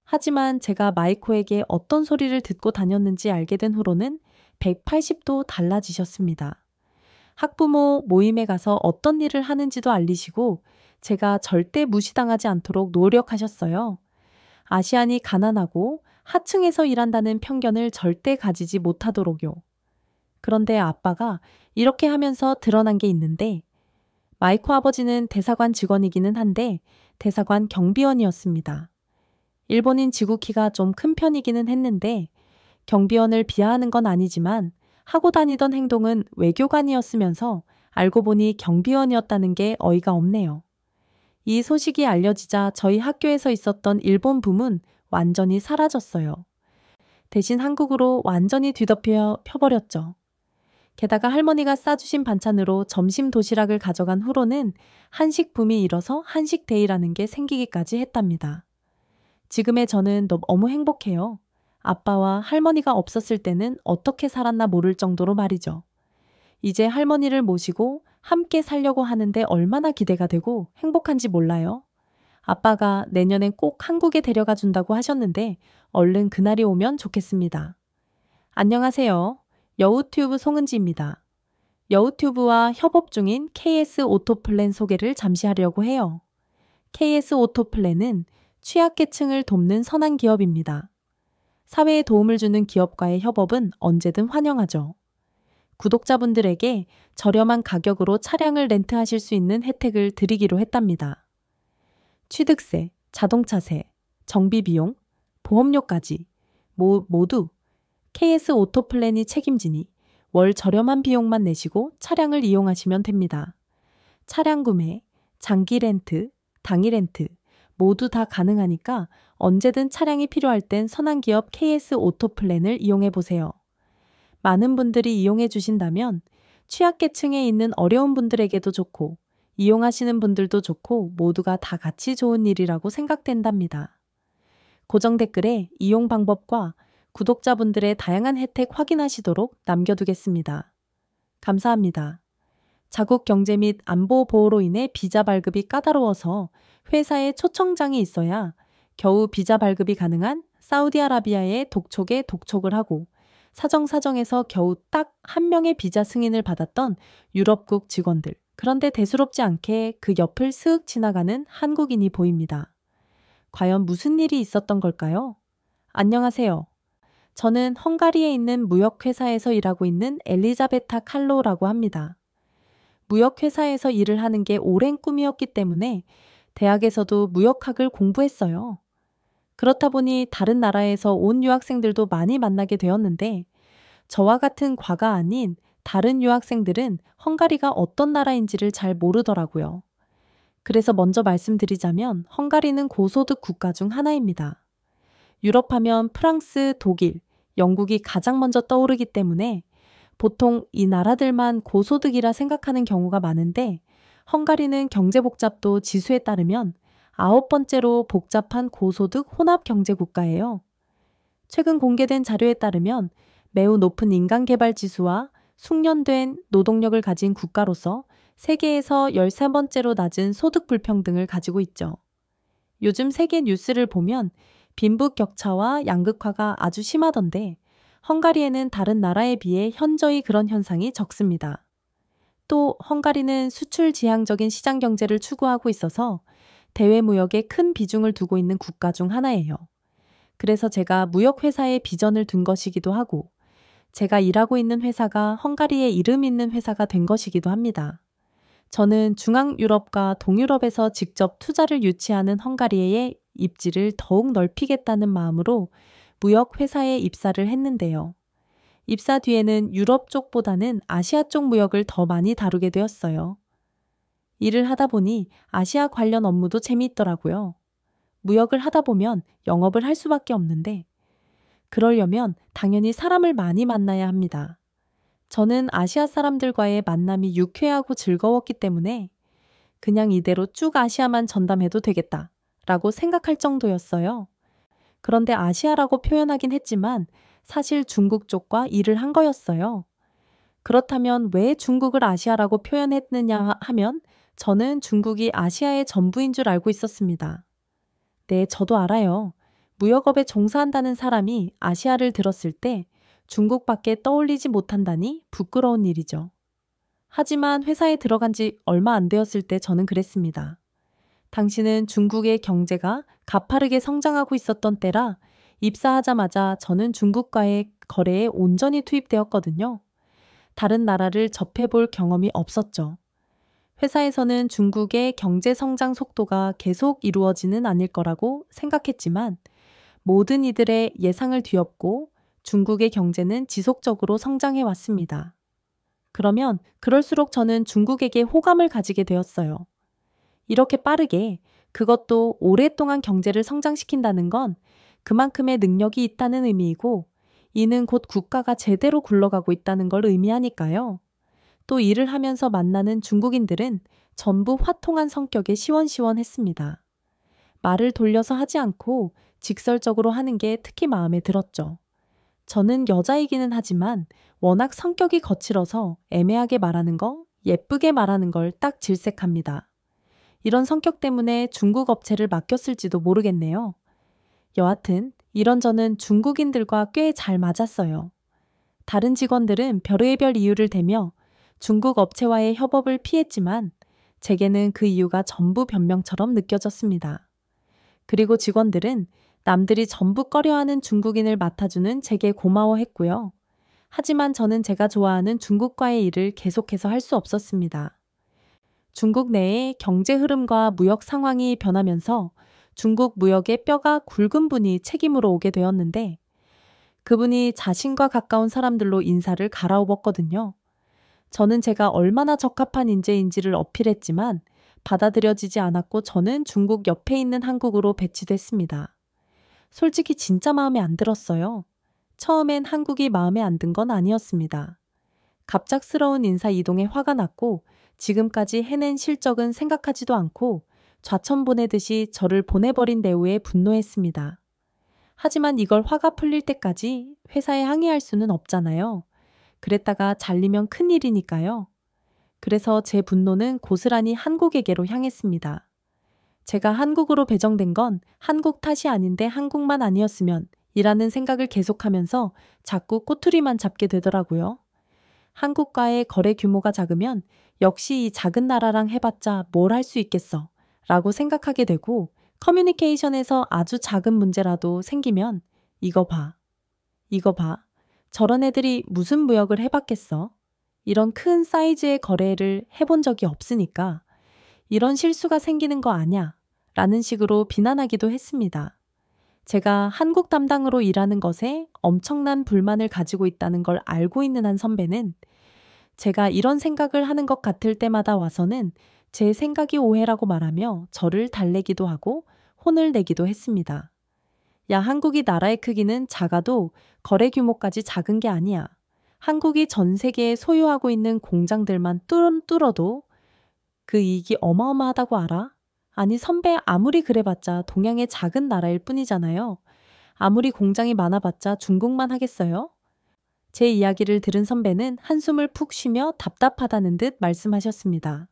하지만 제가 마이코에게 어떤 소리를 듣고 다녔는지 알게 된 후로는 180도 달라지셨습니다. 학부모 모임에 가서 어떤 일을 하는지도 알리시고 제가 절대 무시당하지 않도록 노력하셨어요. 아시안이 가난하고 하층에서 일한다는 편견을 절대 가지지 못하도록요. 그런데 아빠가 이렇게 하면서 드러난 게 있는데 마이코 아버지는 대사관 직원이기는 한데 대사관 경비원이었습니다. 일본인 지구키가 좀 큰 편이기는 했는데 경비원을 비하하는 건 아니지만 하고 다니던 행동은 외교관이었으면서 알고 보니 경비원이었다는 게 어이가 없네요. 이 소식이 알려지자 저희 학교에서 있었던 일본 붐은 완전히 사라졌어요. 대신 한국으로 완전히 뒤덮여 펴버렸죠. 게다가 할머니가 싸주신 반찬으로 점심 도시락을 가져간 후로는 한식 붐이 일어서 한식데이라는 게 생기기까지 했답니다. 지금의 저는 너무 행복해요. 아빠와 할머니가 없었을 때는 어떻게 살았나 모를 정도로 말이죠. 이제 할머니를 모시고 함께 살려고 하는데 얼마나 기대가 되고 행복한지 몰라요. 아빠가 내년엔 꼭 한국에 데려가 준다고 하셨는데 얼른 그날이 오면 좋겠습니다. 안녕하세요. 여우튜브 송은지입니다. 여우튜브와 협업 중인 KS 오토플랜 소개를 잠시 하려고 해요. KS 오토플랜은 취약계층을 돕는 선한 기업입니다. 사회에 도움을 주는 기업과의 협업은 언제든 환영하죠. 구독자분들에게 저렴한 가격으로 차량을 렌트하실 수 있는 혜택을 드리기로 했답니다. 취득세, 자동차세, 정비비용, 보험료까지 모두 KS 오토플랜이 책임지니 월 저렴한 비용만 내시고 차량을 이용하시면 됩니다. 차량 구매, 장기 렌트, 당일 렌트 모두 다 가능하니까 언제든 차량이 필요할 땐 선한 기업 KS 오토플랜을 이용해 보세요. 많은 분들이 이용해 주신다면 취약계층에 있는 어려운 분들에게도 좋고 이용하시는 분들도 좋고 모두가 다 같이 좋은 일이라고 생각된답니다. 고정 댓글에 이용 방법과 구독자분들의 다양한 혜택 확인하시도록 남겨두겠습니다. 감사합니다. 자국 경제 및 안보 보호로 인해 비자 발급이 까다로워서 회사에 초청장이 있어야 겨우 비자 발급이 가능한 사우디아라비아의 독촉에 독촉을 하고 사정사정에서 겨우 딱 한 명의 비자 승인을 받았던 유럽국 직원들. 그런데 대수롭지 않게 그 옆을 슥 지나가는 한국인이 보입니다. 과연 무슨 일이 있었던 걸까요? 안녕하세요. 저는 헝가리에 있는 무역회사에서 일하고 있는 엘리자베타 칼로라고 합니다. 무역회사에서 일을 하는 게 오랜 꿈이었기 때문에 대학에서도 무역학을 공부했어요. 그렇다 보니 다른 나라에서 온 유학생들도 많이 만나게 되었는데 저와 같은 과가 아닌 다른 유학생들은 헝가리가 어떤 나라인지를 잘 모르더라고요. 그래서 먼저 말씀드리자면 헝가리는 고소득 국가 중 하나입니다. 유럽 하면 프랑스, 독일, 영국이 가장 먼저 떠오르기 때문에 보통 이 나라들만 고소득이라 생각하는 경우가 많은데 헝가리는 경제복잡도 지수에 따르면 9번째로 복잡한 고소득 혼합경제국가예요. 최근 공개된 자료에 따르면 매우 높은 인간개발지수와 숙련된 노동력을 가진 국가로서 세계에서 13번째로 낮은 소득 불평등을 가지고 있죠. 요즘 세계 뉴스를 보면 빈부격차와 양극화가 아주 심하던데 헝가리에는 다른 나라에 비해 현저히 그런 현상이 적습니다. 또 헝가리는 수출 지향적인 시장 경제를 추구하고 있어서 대외 무역에 큰 비중을 두고 있는 국가 중 하나예요. 그래서 제가 무역회사에 비전을 둔 것이기도 하고 제가 일하고 있는 회사가 헝가리에 이름 있는 회사가 된 것이기도 합니다. 저는 중앙유럽과 동유럽에서 직접 투자를 유치하는 헝가리의 입지를 더욱 넓히겠다는 마음으로 무역회사에 입사를 했는데요. 입사 뒤에는 유럽 쪽보다는 아시아 쪽 무역을 더 많이 다루게 되었어요. 일을 하다 보니 아시아 관련 업무도 재미있더라고요. 무역을 하다 보면 영업을 할 수밖에 없는데 그러려면 당연히 사람을 많이 만나야 합니다. 저는 아시아 사람들과의 만남이 유쾌하고 즐거웠기 때문에 그냥 이대로 쭉 아시아만 전담해도 되겠다라고 생각할 정도였어요. 그런데 아시아라고 표현하긴 했지만 사실 중국 쪽과 일을 한 거였어요. 그렇다면 왜 중국을 아시아라고 표현했느냐 하면 저는 중국이 아시아의 전부인 줄 알고 있었습니다. 네, 저도 알아요. 무역업에 종사한다는 사람이 아시아를 들었을 때 중국밖에 떠올리지 못한다니 부끄러운 일이죠. 하지만 회사에 들어간 지 얼마 안 되었을 때 저는 그랬습니다. 당시는 중국의 경제가 가파르게 성장하고 있었던 때라 입사하자마자 저는 중국과의 거래에 온전히 투입되었거든요. 다른 나라를 접해볼 경험이 없었죠. 회사에서는 중국의 경제 성장 속도가 계속 이루어지는 않을 거라고 생각했지만 모든 이들의 예상을 뒤엎고 중국의 경제는 지속적으로 성장해 왔습니다. 그러면 그럴수록 저는 중국에게 호감을 가지게 되었어요. 이렇게 빠르게 그것도 오랫동안 경제를 성장시킨다는 건 그만큼의 능력이 있다는 의미이고 이는 곧 국가가 제대로 굴러가고 있다는 걸 의미하니까요. 또 일을 하면서 만나는 중국인들은 전부 화통한 성격에 시원시원했습니다. 말을 돌려서 하지 않고 직설적으로 하는 게 특히 마음에 들었죠. 저는 여자이기는 하지만 워낙 성격이 거칠어서 애매하게 말하는 거, 예쁘게 말하는 걸 딱 질색합니다. 이런 성격 때문에 중국 업체를 맡겼을지도 모르겠네요. 여하튼 이런 저는 중국인들과 꽤 잘 맞았어요. 다른 직원들은 별의별 이유를 대며 중국 업체와의 협업을 피했지만 제게는 그 이유가 전부 변명처럼 느껴졌습니다. 그리고 직원들은 남들이 전부 꺼려하는 중국인을 맡아주는 제게 고마워했고요. 하지만 저는 제가 좋아하는 중국과의 일을 계속해서 할 수 없었습니다. 중국 내의 경제 흐름과 무역 상황이 변하면서 중국 무역의 뼈가 굵은 분이 책임으로 오게 되었는데 그분이 자신과 가까운 사람들로 인사를 갈아엎었거든요. 저는 제가 얼마나 적합한 인재인지를 어필했지만 받아들여지지 않았고 저는 중국 옆에 있는 한국으로 배치됐습니다. 솔직히 진짜 마음에 안 들었어요. 처음엔 한국이 마음에 안 든 건 아니었습니다. 갑작스러운 인사 이동에 화가 났고 지금까지 해낸 실적은 생각하지도 않고 좌천 보내듯이 저를 보내버린 대우에 분노했습니다. 하지만 이걸 화가 풀릴 때까지 회사에 항의할 수는 없잖아요. 그랬다가 잘리면 큰일이니까요. 그래서 제 분노는 고스란히 한국에게로 향했습니다. 제가 한국으로 배정된 건 한국 탓이 아닌데 한국만 아니었으면 이라는 생각을 계속하면서 자꾸 꼬투리만 잡게 되더라고요. 한국과의 거래 규모가 작으면 역시 이 작은 나라랑 해봤자 뭘 할 수 있겠어 라고 생각하게 되고 커뮤니케이션에서 아주 작은 문제라도 생기면 이거 봐, 이거 봐, 저런 애들이 무슨 무역을 해봤겠어? 이런 큰 사이즈의 거래를 해본 적이 없으니까 이런 실수가 생기는 거 아냐? 라는 식으로 비난하기도 했습니다. 제가 한국 담당으로 일하는 것에 엄청난 불만을 가지고 있다는 걸 알고 있는 한 선배는 제가 이런 생각을 하는 것 같을 때마다 와서는 제 생각이 오해라고 말하며 저를 달래기도 하고 혼을 내기도 했습니다. 야, 한국이 나라의 크기는 작아도 거래 규모까지 작은 게 아니야. 한국이 전 세계에 소유하고 있는 공장들만 뚫어도 그 이익이 어마어마하다고 알아? 아니 선배 아무리 그래봤자 동양의 작은 나라일 뿐이잖아요. 아무리 공장이 많아봤자 중국만 하겠어요? 제 이야기를 들은 선배는 한숨을 푹 쉬며 답답하다는 듯 말씀하셨습니다.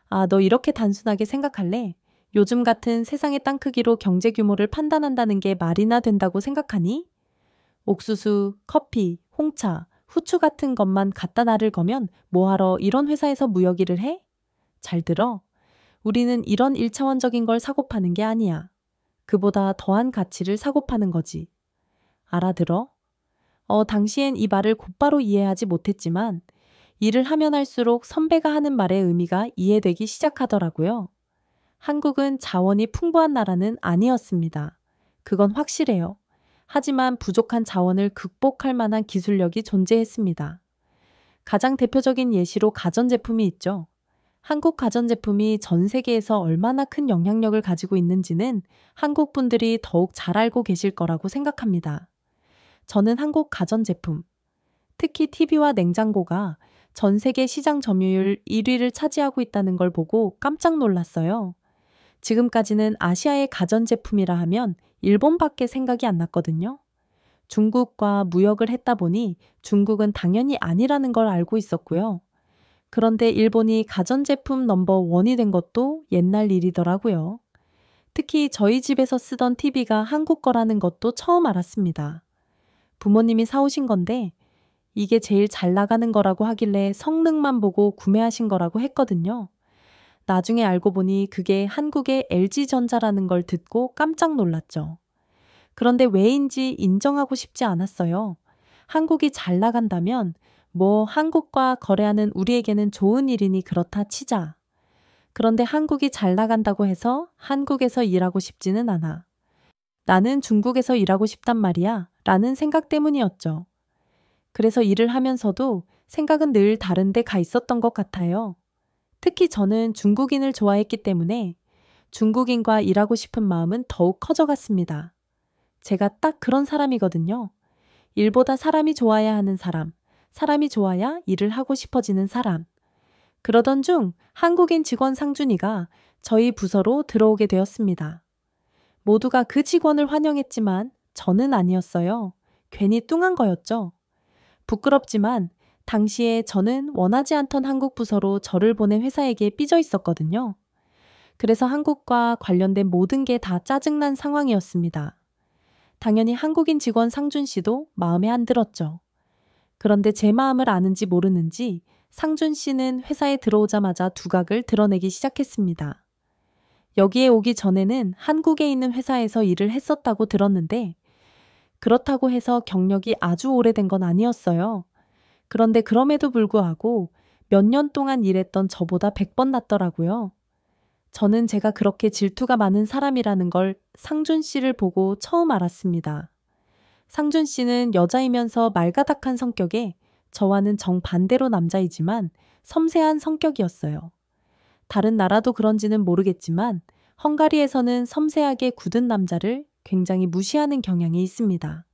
아, 너 이렇게 단순하게 생각할래? 요즘 같은 세상의 땅 크기로 경제 규모를 판단한다는 게 말이나 된다고 생각하니? 옥수수, 커피, 홍차, 후추 같은 것만 갖다 나를 거면 뭐하러 이런 회사에서 무역 일을 해? 잘 들어. 우리는 이런 일차원적인 걸 사고 파는 게 아니야. 그보다 더한 가치를 사고 파는 거지. 알아들어? 당시엔 이 말을 곧바로 이해하지 못했지만 일을 하면 할수록 선배가 하는 말의 의미가 이해되기 시작하더라고요. 한국은 자원이 풍부한 나라는 아니었습니다. 그건 확실해요. 하지만 부족한 자원을 극복할 만한 기술력이 존재했습니다. 가장 대표적인 예시로 가전제품이 있죠. 한국 가전제품이 전 세계에서 얼마나 큰 영향력을 가지고 있는지는 한국 분들이 더욱 잘 알고 계실 거라고 생각합니다. 저는 한국 가전제품, 특히 TV와 냉장고가 전 세계 시장 점유율 1위를 차지하고 있다는 걸 보고 깜짝 놀랐어요. 지금까지는 아시아의 가전제품이라 하면 일본밖에 생각이 안 났거든요. 중국과 무역을 했다 보니 중국은 당연히 아니라는 걸 알고 있었고요. 그런데 일본이 가전제품 넘버 1이 된 것도 옛날 일이더라고요. 특히 저희 집에서 쓰던 TV가 한국 거라는 것도 처음 알았습니다. 부모님이 사오신 건데 이게 제일 잘 나가는 거라고 하길래 성능만 보고 구매하신 거라고 했거든요. 나중에 알고 보니 그게 한국의 LG전자라는 걸 듣고 깜짝 놀랐죠. 그런데 왜인지 인정하고 싶지 않았어요. 한국이 잘 나간다면 한국과 거래하는 우리에게는 좋은 일이니 그렇다 치자. 그런데 한국이 잘 나간다고 해서 한국에서 일하고 싶지는 않아. 나는 중국에서 일하고 싶단 말이야 라는 생각 때문이었죠. 그래서 일을 하면서도 생각은 늘 다른 데 가 있었던 것 같아요. 특히 저는 중국인을 좋아했기 때문에 중국인과 일하고 싶은 마음은 더욱 커져갔습니다. 제가 딱 그런 사람이거든요. 일보다 사람이 좋아야 하는 사람, 사람이 좋아야 일을 하고 싶어지는 사람. 그러던 중 한국인 직원 상준이가 저희 부서로 들어오게 되었습니다. 모두가 그 직원을 환영했지만 저는 아니었어요. 괜히 뚱한 거였죠. 부끄럽지만 당시에 저는 원하지 않던 한국 부서로 저를 보낸 회사에게 삐져 있었거든요. 그래서 한국과 관련된 모든 게 다 짜증난 상황이었습니다. 당연히 한국인 직원 상준 씨도 마음에 안 들었죠. 그런데 제 마음을 아는지 모르는지 상준 씨는 회사에 들어오자마자 두각을 드러내기 시작했습니다. 여기에 오기 전에는 한국에 있는 회사에서 일을 했었다고 들었는데 그렇다고 해서 경력이 아주 오래된 건 아니었어요. 그런데 그럼에도 불구하고 몇 년 동안 일했던 저보다 100번 낫더라고요. 저는 제가 그렇게 질투가 많은 사람이라는 걸 상준 씨를 보고 처음 알았습니다. 상준 씨는 여자이면서 말가닥한 성격에 저와는 정반대로 남자이지만 섬세한 성격이었어요. 다른 나라도 그런지는 모르겠지만 헝가리에서는 섬세하게 굳은 남자를 굉장히 무시하는 경향이 있습니다.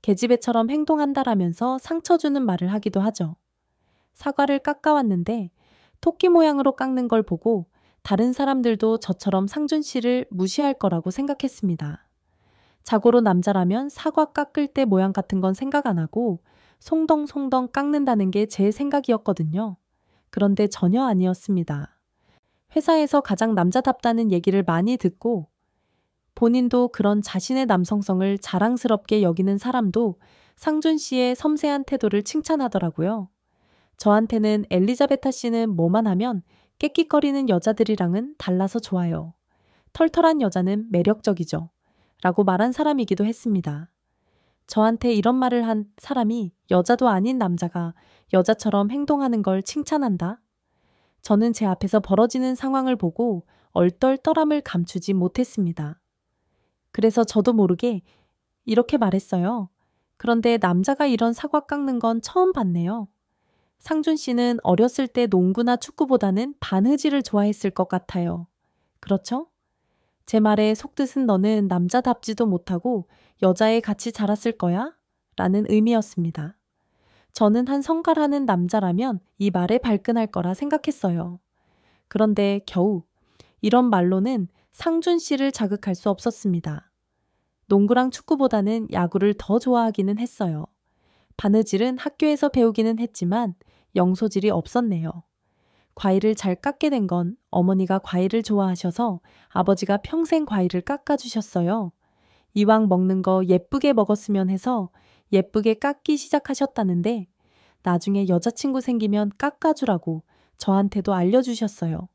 계집애처럼 행동한다라면서 상처 주는 말을 하기도 하죠. 사과를 깎아왔는데 토끼 모양으로 깎는 걸 보고 다른 사람들도 저처럼 상준 씨를 무시할 거라고 생각했습니다. 자고로 남자라면 사과 깎을 때 모양 같은 건 생각 안 하고 송덩송덩 깎는다는 게 제 생각이었거든요. 그런데 전혀 아니었습니다. 회사에서 가장 남자답다는 얘기를 많이 듣고 본인도 그런 자신의 남성성을 자랑스럽게 여기는 사람도 상준 씨의 섬세한 태도를 칭찬하더라고요. 저한테는 엘리자베타 씨는 뭐만 하면 깨끼거리는 여자들이랑은 달라서 좋아요. 털털한 여자는 매력적이죠. 라고 말한 사람이기도 했습니다. 저한테 이런 말을 한 사람이 여자도 아닌 남자가 여자처럼 행동하는 걸 칭찬한다? 저는 제 앞에서 벌어지는 상황을 보고 얼떨떨함을 감추지 못했습니다. 그래서 저도 모르게 이렇게 말했어요. 그런데 남자가 이런 사과 깎는 건 처음 봤네요. 상준 씨는 어렸을 때 농구나 축구보다는 바느질을 좋아했을 것 같아요. 그렇죠? 제 말의 속뜻은 너는 남자답지도 못하고 여자애 같이 자랐을 거야? 라는 의미였습니다. 저는 한 성깔하는 남자라면 이 말에 발끈할 거라 생각했어요. 그런데 겨우 이런 말로는 상준 씨를 자극할 수 없었습니다. 농구랑 축구보다는 야구를 더 좋아하기는 했어요. 바느질은 학교에서 배우기는 했지만 영소질이 없었네요. 과일을 잘 깎게 된 건 어머니가 과일을 좋아하셔서 아버지가 평생 과일을 깎아주셨어요. 이왕 먹는 거 예쁘게 먹었으면 해서 예쁘게 깎기 시작하셨다는데 나중에 여자친구 생기면 깎아주라고 저한테도 알려주셨어요.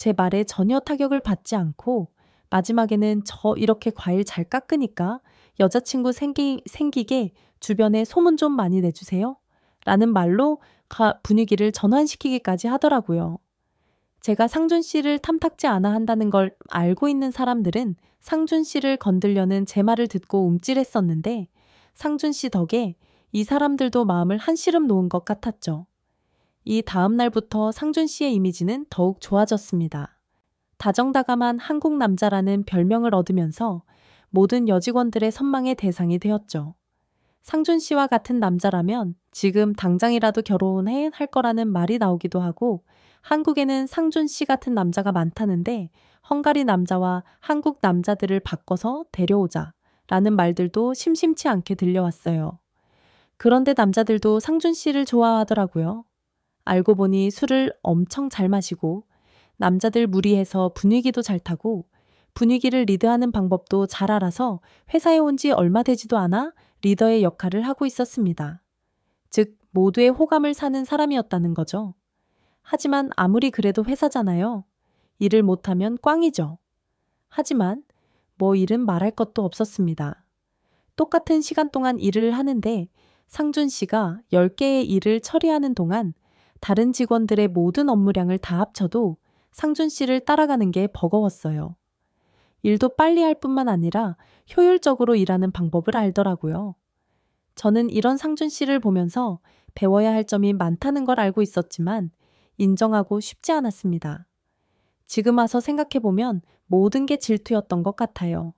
제 말에 전혀 타격을 받지 않고 마지막에는 저 이렇게 과일 잘 깎으니까 여자친구 생기게 주변에 소문 좀 많이 내주세요. 라는 말로 분위기를 전환시키기까지 하더라고요. 제가 상준 씨를 탐탁지 않아 한다는 걸 알고 있는 사람들은 상준 씨를 건들려는 제 말을 듣고 움찔했었는데 상준 씨 덕에 이 사람들도 마음을 한시름 놓은 것 같았죠. 이 다음 날부터 상준 씨의 이미지는 더욱 좋아졌습니다. 다정다감한 한국 남자라는 별명을 얻으면서 모든 여직원들의 선망의 대상이 되었죠. 상준 씨와 같은 남자라면 지금 당장이라도 결혼해 할 거라는 말이 나오기도 하고 한국에는 상준 씨 같은 남자가 많다는데 헝가리 남자와 한국 남자들을 바꿔서 데려오자 라는 말들도 심심치 않게 들려왔어요. 그런데 남자들도 상준 씨를 좋아하더라고요. 알고 보니 술을 엄청 잘 마시고 남자들 무리해서 분위기도 잘 타고 분위기를 리드하는 방법도 잘 알아서 회사에 온 지 얼마 되지도 않아 리더의 역할을 하고 있었습니다. 즉 모두의 호감을 사는 사람이었다는 거죠. 하지만 아무리 그래도 회사잖아요. 일을 못하면 꽝이죠. 하지만 뭐 일은 말할 것도 없었습니다. 똑같은 시간 동안 일을 하는데 상준 씨가 10개의 일을 처리하는 동안 다른 직원들의 모든 업무량을 다 합쳐도 상준 씨를 따라가는 게 버거웠어요. 일도 빨리 할 뿐만 아니라 효율적으로 일하는 방법을 알더라고요. 저는 이런 상준 씨를 보면서 배워야 할 점이 많다는 걸 알고 있었지만 인정하고 쉽지 않았습니다. 지금 와서 생각해보면 모든 게 질투였던 것 같아요.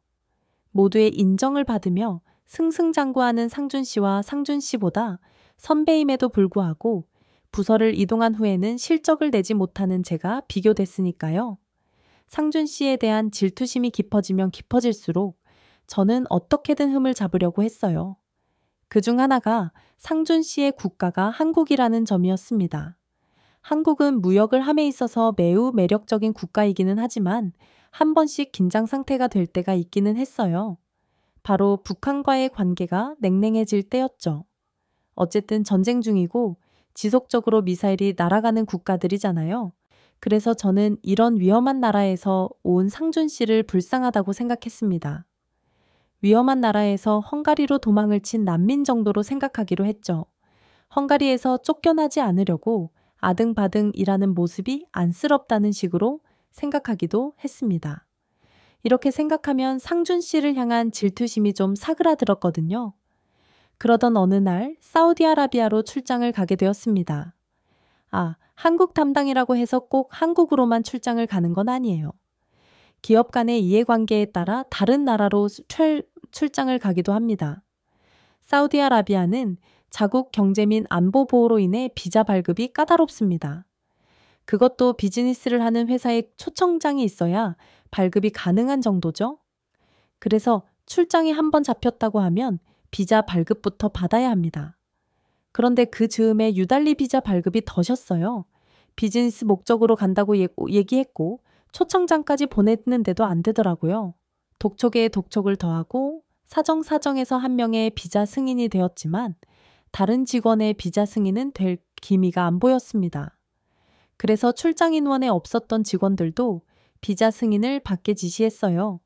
모두의 인정을 받으며 승승장구하는 상준 씨와 상준 씨보다 선배임에도 불구하고 부서를 이동한 후에는 실적을 내지 못하는 제가 비교됐으니까요. 상준 씨에 대한 질투심이 깊어지면 깊어질수록 저는 어떻게든 흠을 잡으려고 했어요. 그중 하나가 상준 씨의 국가가 한국이라는 점이었습니다. 한국은 무역을 함에 있어서 매우 매력적인 국가이기는 하지만 한 번씩 긴장 상태가 될 때가 있기는 했어요. 바로 북한과의 관계가 냉랭해질 때였죠. 어쨌든 전쟁 중이고 지속적으로 미사일이 날아가는 국가들이잖아요. 그래서 저는 이런 위험한 나라에서 온 상준 씨를 불쌍하다고 생각했습니다. 위험한 나라에서 헝가리로 도망을 친 난민 정도로 생각하기로 했죠. 헝가리에서 쫓겨나지 않으려고 아등바등 일하는 모습이 안쓰럽다는 식으로 생각하기도 했습니다. 이렇게 생각하면 상준 씨를 향한 질투심이 좀 사그라들었거든요. 그러던 어느 날 사우디아라비아로 출장을 가게 되었습니다. 한국 담당이라고 해서 꼭 한국으로만 출장을 가는 건 아니에요. 기업 간의 이해관계에 따라 다른 나라로 출장을 가기도 합니다. 사우디아라비아는 자국 경제 및 안보 보호로 인해 비자 발급이 까다롭습니다. 그것도 비즈니스를 하는 회사에 초청장이 있어야 발급이 가능한 정도죠. 그래서 출장이 한 번 잡혔다고 하면 비자 발급부터 받아야 합니다. 그런데 그 즈음에 유달리 비자 발급이 더셨어요. 비즈니스 목적으로 간다고 얘기했고 초청장까지 보냈는데도 안 되더라고요. 독촉에 독촉을 더하고 사정사정에서 한 명의 비자 승인이 되었지만 다른 직원의 비자 승인은 될 기미가 안 보였습니다. 그래서 출장 인원에 없었던 직원들도 비자 승인을 받게 지시했어요.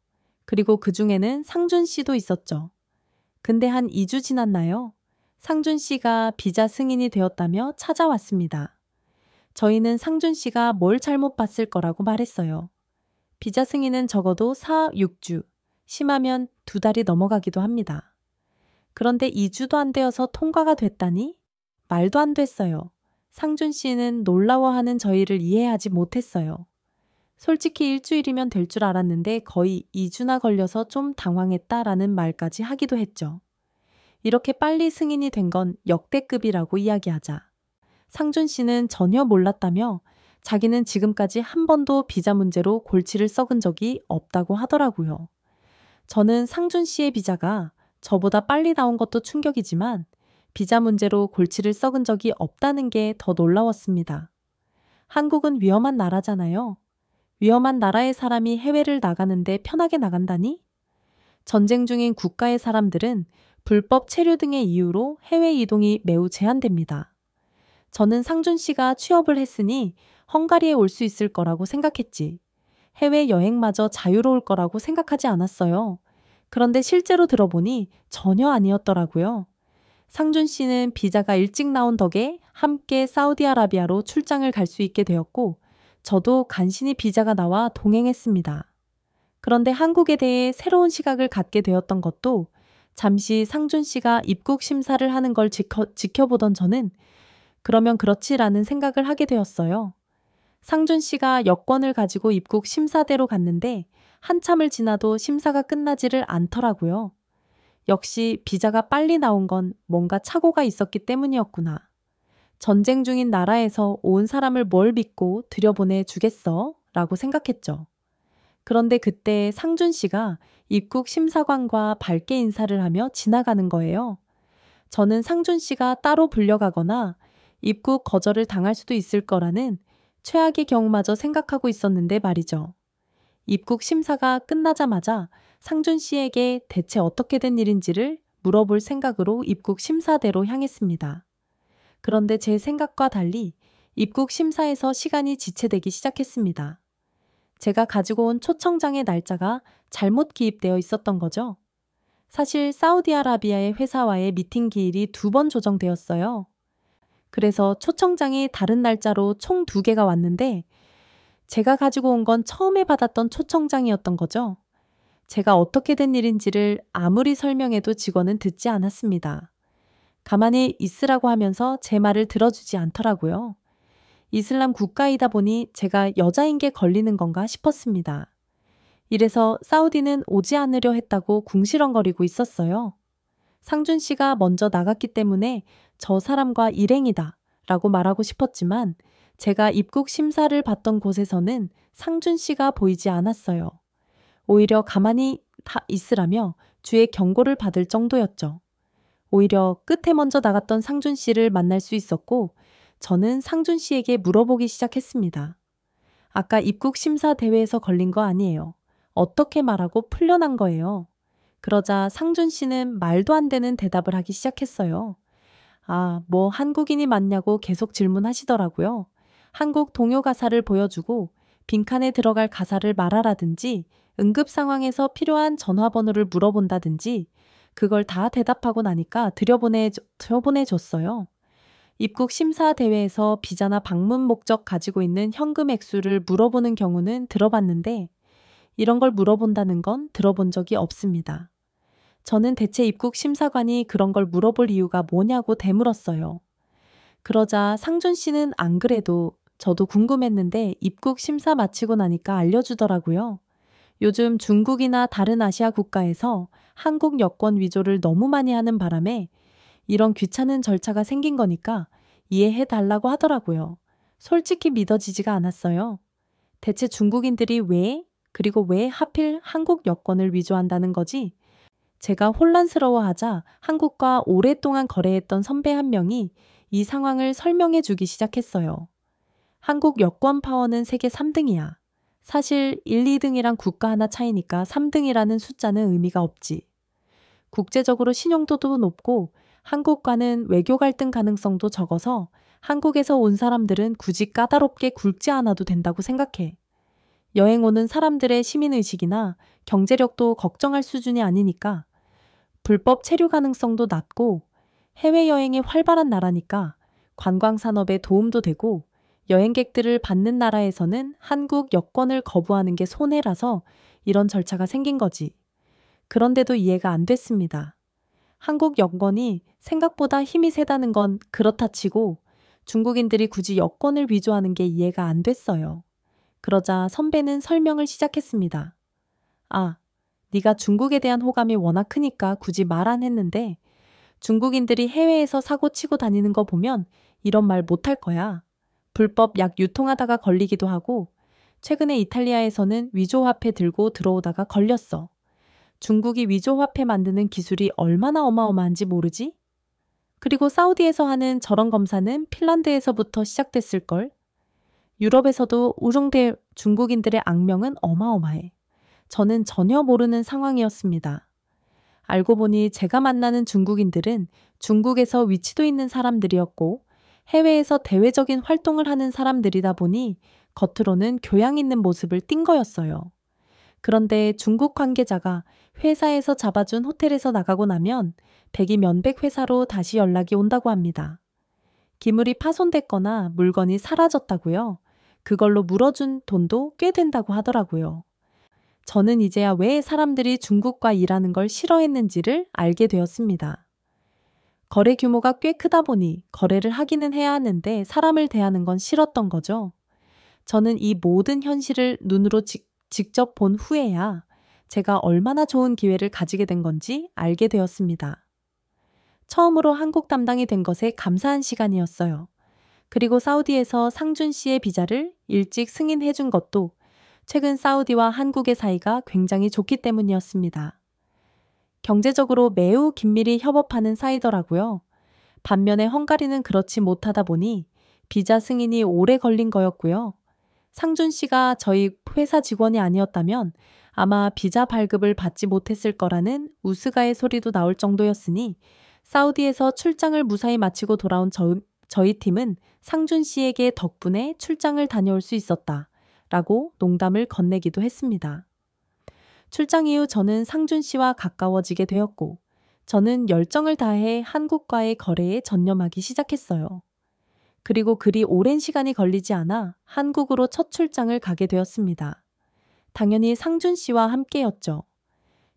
그리고 그 중에는 상준 씨도 있었죠. 근데 한 2주 지났나요? 상준 씨가 비자 승인이 되었다며 찾아왔습니다. 저희는 상준 씨가 뭘 잘못 봤을 거라고 말했어요. 비자 승인은 적어도 4, 6주, 심하면 2달이 넘어가기도 합니다. 그런데 2주도 안 되어서 통과가 됐다니? 말도 안 됐어요. 상준 씨는 놀라워하는 저희를 이해하지 못했어요. 솔직히 일주일이면 될 줄 알았는데 거의 2주나 걸려서 좀 당황했다라는 말까지 하기도 했죠. 이렇게 빨리 승인이 된 건 역대급이라고 이야기하자. 상준 씨는 전혀 몰랐다며 자기는 지금까지 한 번도 비자 문제로 골치를 썩은 적이 없다고 하더라고요. 저는 상준 씨의 비자가 저보다 빨리 나온 것도 충격이지만 비자 문제로 골치를 썩은 적이 없다는 게 더 놀라웠습니다. 한국은 위험한 나라잖아요. 위험한 나라의 사람이 해외를 나가는데 편하게 나간다니? 전쟁 중인 국가의 사람들은 불법 체류 등의 이유로 해외 이동이 매우 제한됩니다. 저는 상준 씨가 취업을 했으니 헝가리에 올 수 있을 거라고 생각했지. 해외여행마저 자유로울 거라고 생각하지 않았어요. 그런데 실제로 들어보니 전혀 아니었더라고요. 상준 씨는 비자가 일찍 나온 덕에 함께 사우디아라비아로 출장을 갈 수 있게 되었고, 저도 간신히 비자가 나와 동행했습니다. 그런데 한국에 대해 새로운 시각을 갖게 되었던 것도 잠시 상준 씨가 입국 심사를 하는 걸 지켜보던 저는 그러면 그렇지라는 생각을 하게 되었어요. 상준 씨가 여권을 가지고 입국 심사대로 갔는데 한참을 지나도 심사가 끝나지를 않더라고요. 역시 비자가 빨리 나온 건 뭔가 착오가 있었기 때문이었구나. 전쟁 중인 나라에서 온 사람을 뭘 믿고 들여보내 주겠어? 라고 생각했죠. 그런데 그때 상준 씨가 입국 심사관과 밝게 인사를 하며 지나가는 거예요. 저는 상준 씨가 따로 불려가거나 입국 거절을 당할 수도 있을 거라는 최악의 경우마저 생각하고 있었는데 말이죠. 입국 심사가 끝나자마자 상준 씨에게 대체 어떻게 된 일인지를 물어볼 생각으로 입국 심사대로 향했습니다. 그런데 제 생각과 달리 입국 심사에서 시간이 지체되기 시작했습니다. 제가 가지고 온 초청장의 날짜가 잘못 기입되어 있었던 거죠. 사실 사우디아라비아의 회사와의 미팅 기일이 2번 조정되었어요. 그래서 초청장이 다른 날짜로 총 2개가 왔는데 제가 가지고 온 건 처음에 받았던 초청장이었던 거죠. 제가 어떻게 된 일인지를 아무리 설명해도 직원은 듣지 않았습니다. 가만히 있으라고 하면서 제 말을 들어주지 않더라고요. 이슬람 국가이다 보니 제가 여자인 게 걸리는 건가 싶었습니다. 이래서 사우디는 오지 않으려 했다고 궁시렁거리고 있었어요. 상준 씨가 먼저 나갔기 때문에 저 사람과 일행이다 라고 말하고 싶었지만 제가 입국 심사를 받던 곳에서는 상준 씨가 보이지 않았어요. 오히려 가만히 있으라며 주의 경고를 받을 정도였죠. 오히려 끝에 먼저 나갔던 상준 씨를 만날 수 있었고 저는 상준 씨에게 물어보기 시작했습니다. 아까 입국 심사 대회에서 걸린 거 아니에요. 어떻게 말하고 풀려난 거예요. 그러자 상준 씨는 말도 안 되는 대답을 하기 시작했어요. 뭐 한국인이 맞냐고 계속 질문하시더라고요. 한국 동요 가사를 보여주고 빈칸에 들어갈 가사를 말하라든지 응급 상황에서 필요한 전화번호를 물어본다든지 그걸 다 대답하고 나니까 들여보내줬어요. 입국 심사 대회에서 비자나 방문 목적 가지고 있는 현금 액수를 물어보는 경우는 들어봤는데 이런 걸 물어본다는 건 들어본 적이 없습니다. 저는 대체 입국 심사관이 그런 걸 물어볼 이유가 뭐냐고 되물었어요. 그러자 상준 씨는 안 그래도 저도 궁금했는데 입국 심사 마치고 나니까 알려주더라고요. 요즘 중국이나 다른 아시아 국가에서 한국 여권 위조를 너무 많이 하는 바람에 이런 귀찮은 절차가 생긴 거니까 이해해 달라고 하더라고요. 솔직히 믿어지지가 않았어요. 대체 중국인들이 그리고 왜 하필 한국 여권을 위조한다는 거지? 제가 혼란스러워하자 한국과 오랫동안 거래했던 선배 한 명이 이 상황을 설명해 주기 시작했어요. 한국 여권 파워는 세계 3등이야. 사실 1, 2등이랑 국가 하나 차이니까 3등이라는 숫자는 의미가 없지. 국제적으로 신용도도 높고 한국과는 외교 갈등 가능성도 적어서 한국에서 온 사람들은 굳이 까다롭게 굴지 않아도 된다고 생각해. 여행 오는 사람들의 시민의식이나 경제력도 걱정할 수준이 아니니까 불법 체류 가능성도 낮고 해외여행이 활발한 나라니까 관광산업에 도움도 되고 여행객들을 받는 나라에서는 한국 여권을 거부하는 게 손해라서 이런 절차가 생긴 거지. 그런데도 이해가 안 됐습니다. 한국 여권이 생각보다 힘이 세다는 건 그렇다 치고 중국인들이 굳이 여권을 위조하는 게 이해가 안 됐어요. 그러자 선배는 설명을 시작했습니다. 네가 중국에 대한 호감이 워낙 크니까 굳이 말 안 했는데 중국인들이 해외에서 사고 치고 다니는 거 보면 이런 말 못할 거야. 불법 약 유통하다가 걸리기도 하고 최근에 이탈리아에서는 위조화폐 들고 들어오다가 걸렸어. 중국이 위조화폐 만드는 기술이 얼마나 어마어마한지 모르지? 그리고 사우디에서 하는 저런 검사는 핀란드에서부터 시작됐을걸? 유럽에서도 우중대 중국인들의 악명은 어마어마해. 저는 전혀 모르는 상황이었습니다. 알고 보니 제가 만나는 중국인들은 중국에서 위치도 있는 사람들이었고 해외에서 대외적인 활동을 하는 사람들이다 보니 겉으로는 교양 있는 모습을 띈 거였어요. 그런데 중국 관계자가 회사에서 잡아준 호텔에서 나가고 나면 백이 면백 회사로 다시 연락이 온다고 합니다. 기물이 파손됐거나 물건이 사라졌다고요. 그걸로 물어준 돈도 꽤 된다고 하더라고요. 저는 이제야 왜 사람들이 중국과 일하는 걸 싫어했는지를 알게 되었습니다. 거래 규모가 꽤 크다 보니 거래를 하기는 해야 하는데 사람을 대하는 건 싫었던 거죠. 저는 이 모든 현실을 눈으로 직접 본 후에야 제가 얼마나 좋은 기회를 가지게 된 건지 알게 되었습니다. 처음으로 한국 담당이 된 것에 감사한 시간이었어요. 그리고 사우디에서 상준 씨의 비자를 일찍 승인해 준 것도 최근 사우디와 한국의 사이가 굉장히 좋기 때문이었습니다. 경제적으로 매우 긴밀히 협업하는 사이더라고요. 반면에 헝가리는 그렇지 못하다 보니 비자 승인이 오래 걸린 거였고요. 상준 씨가 저희 회사 직원이 아니었다면 아마 비자 발급을 받지 못했을 거라는 우스가의 소리도 나올 정도였으니 사우디에서 출장을 무사히 마치고 돌아온 저희 팀은 상준 씨에게 덕분에 출장을 다녀올 수 있었다 라고 농담을 건네기도 했습니다. 출장 이후 저는 상준 씨와 가까워지게 되었고 저는 열정을 다해 한국과의 거래에 전념하기 시작했어요. 그리고 그리 오랜 시간이 걸리지 않아 한국으로 첫 출장을 가게 되었습니다. 당연히 상준 씨와 함께였죠.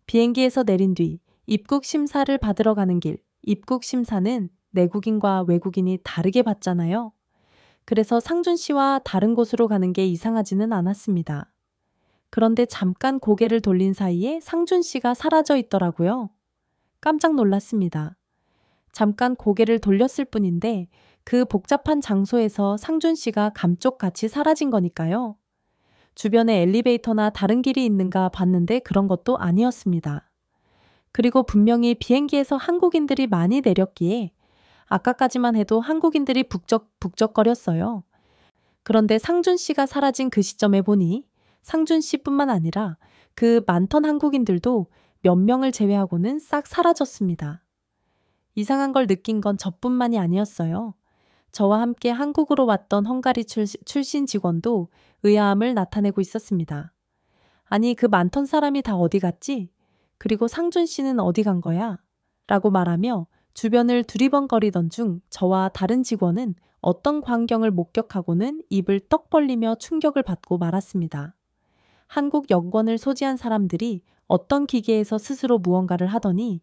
비행기에서 내린 뒤 입국 심사를 받으러 가는 길, 입국 심사는 내국인과 외국인이 다르게 받잖아요. 그래서 상준 씨와 다른 곳으로 가는 게 이상하지는 않았습니다. 그런데 잠깐 고개를 돌린 사이에 상준 씨가 사라져 있더라고요. 깜짝 놀랐습니다. 잠깐 고개를 돌렸을 뿐인데 그 복잡한 장소에서 상준 씨가 감쪽같이 사라진 거니까요. 주변에 엘리베이터나 다른 길이 있는가 봤는데 그런 것도 아니었습니다. 그리고 분명히 비행기에서 한국인들이 많이 내렸기에 아까까지만 해도 한국인들이 북적북적거렸어요. 그런데 상준 씨가 사라진 그 시점에 보니 상준 씨뿐만 아니라 그 많던 한국인들도 몇 명을 제외하고는 싹 사라졌습니다. 이상한 걸 느낀 건 저뿐만이 아니었어요. 저와 함께 한국으로 왔던 헝가리 출신 직원도 의아함을 나타내고 있었습니다. 아니, 그 많던 사람이 다 어디 갔지? 그리고 상준 씨는 어디 간 거야? 라고 말하며 주변을 두리번거리던 중 저와 다른 직원은 어떤 광경을 목격하고는 입을 떡 벌리며 충격을 받고 말았습니다. 한국 여권을 소지한 사람들이 어떤 기계에서 스스로 무언가를 하더니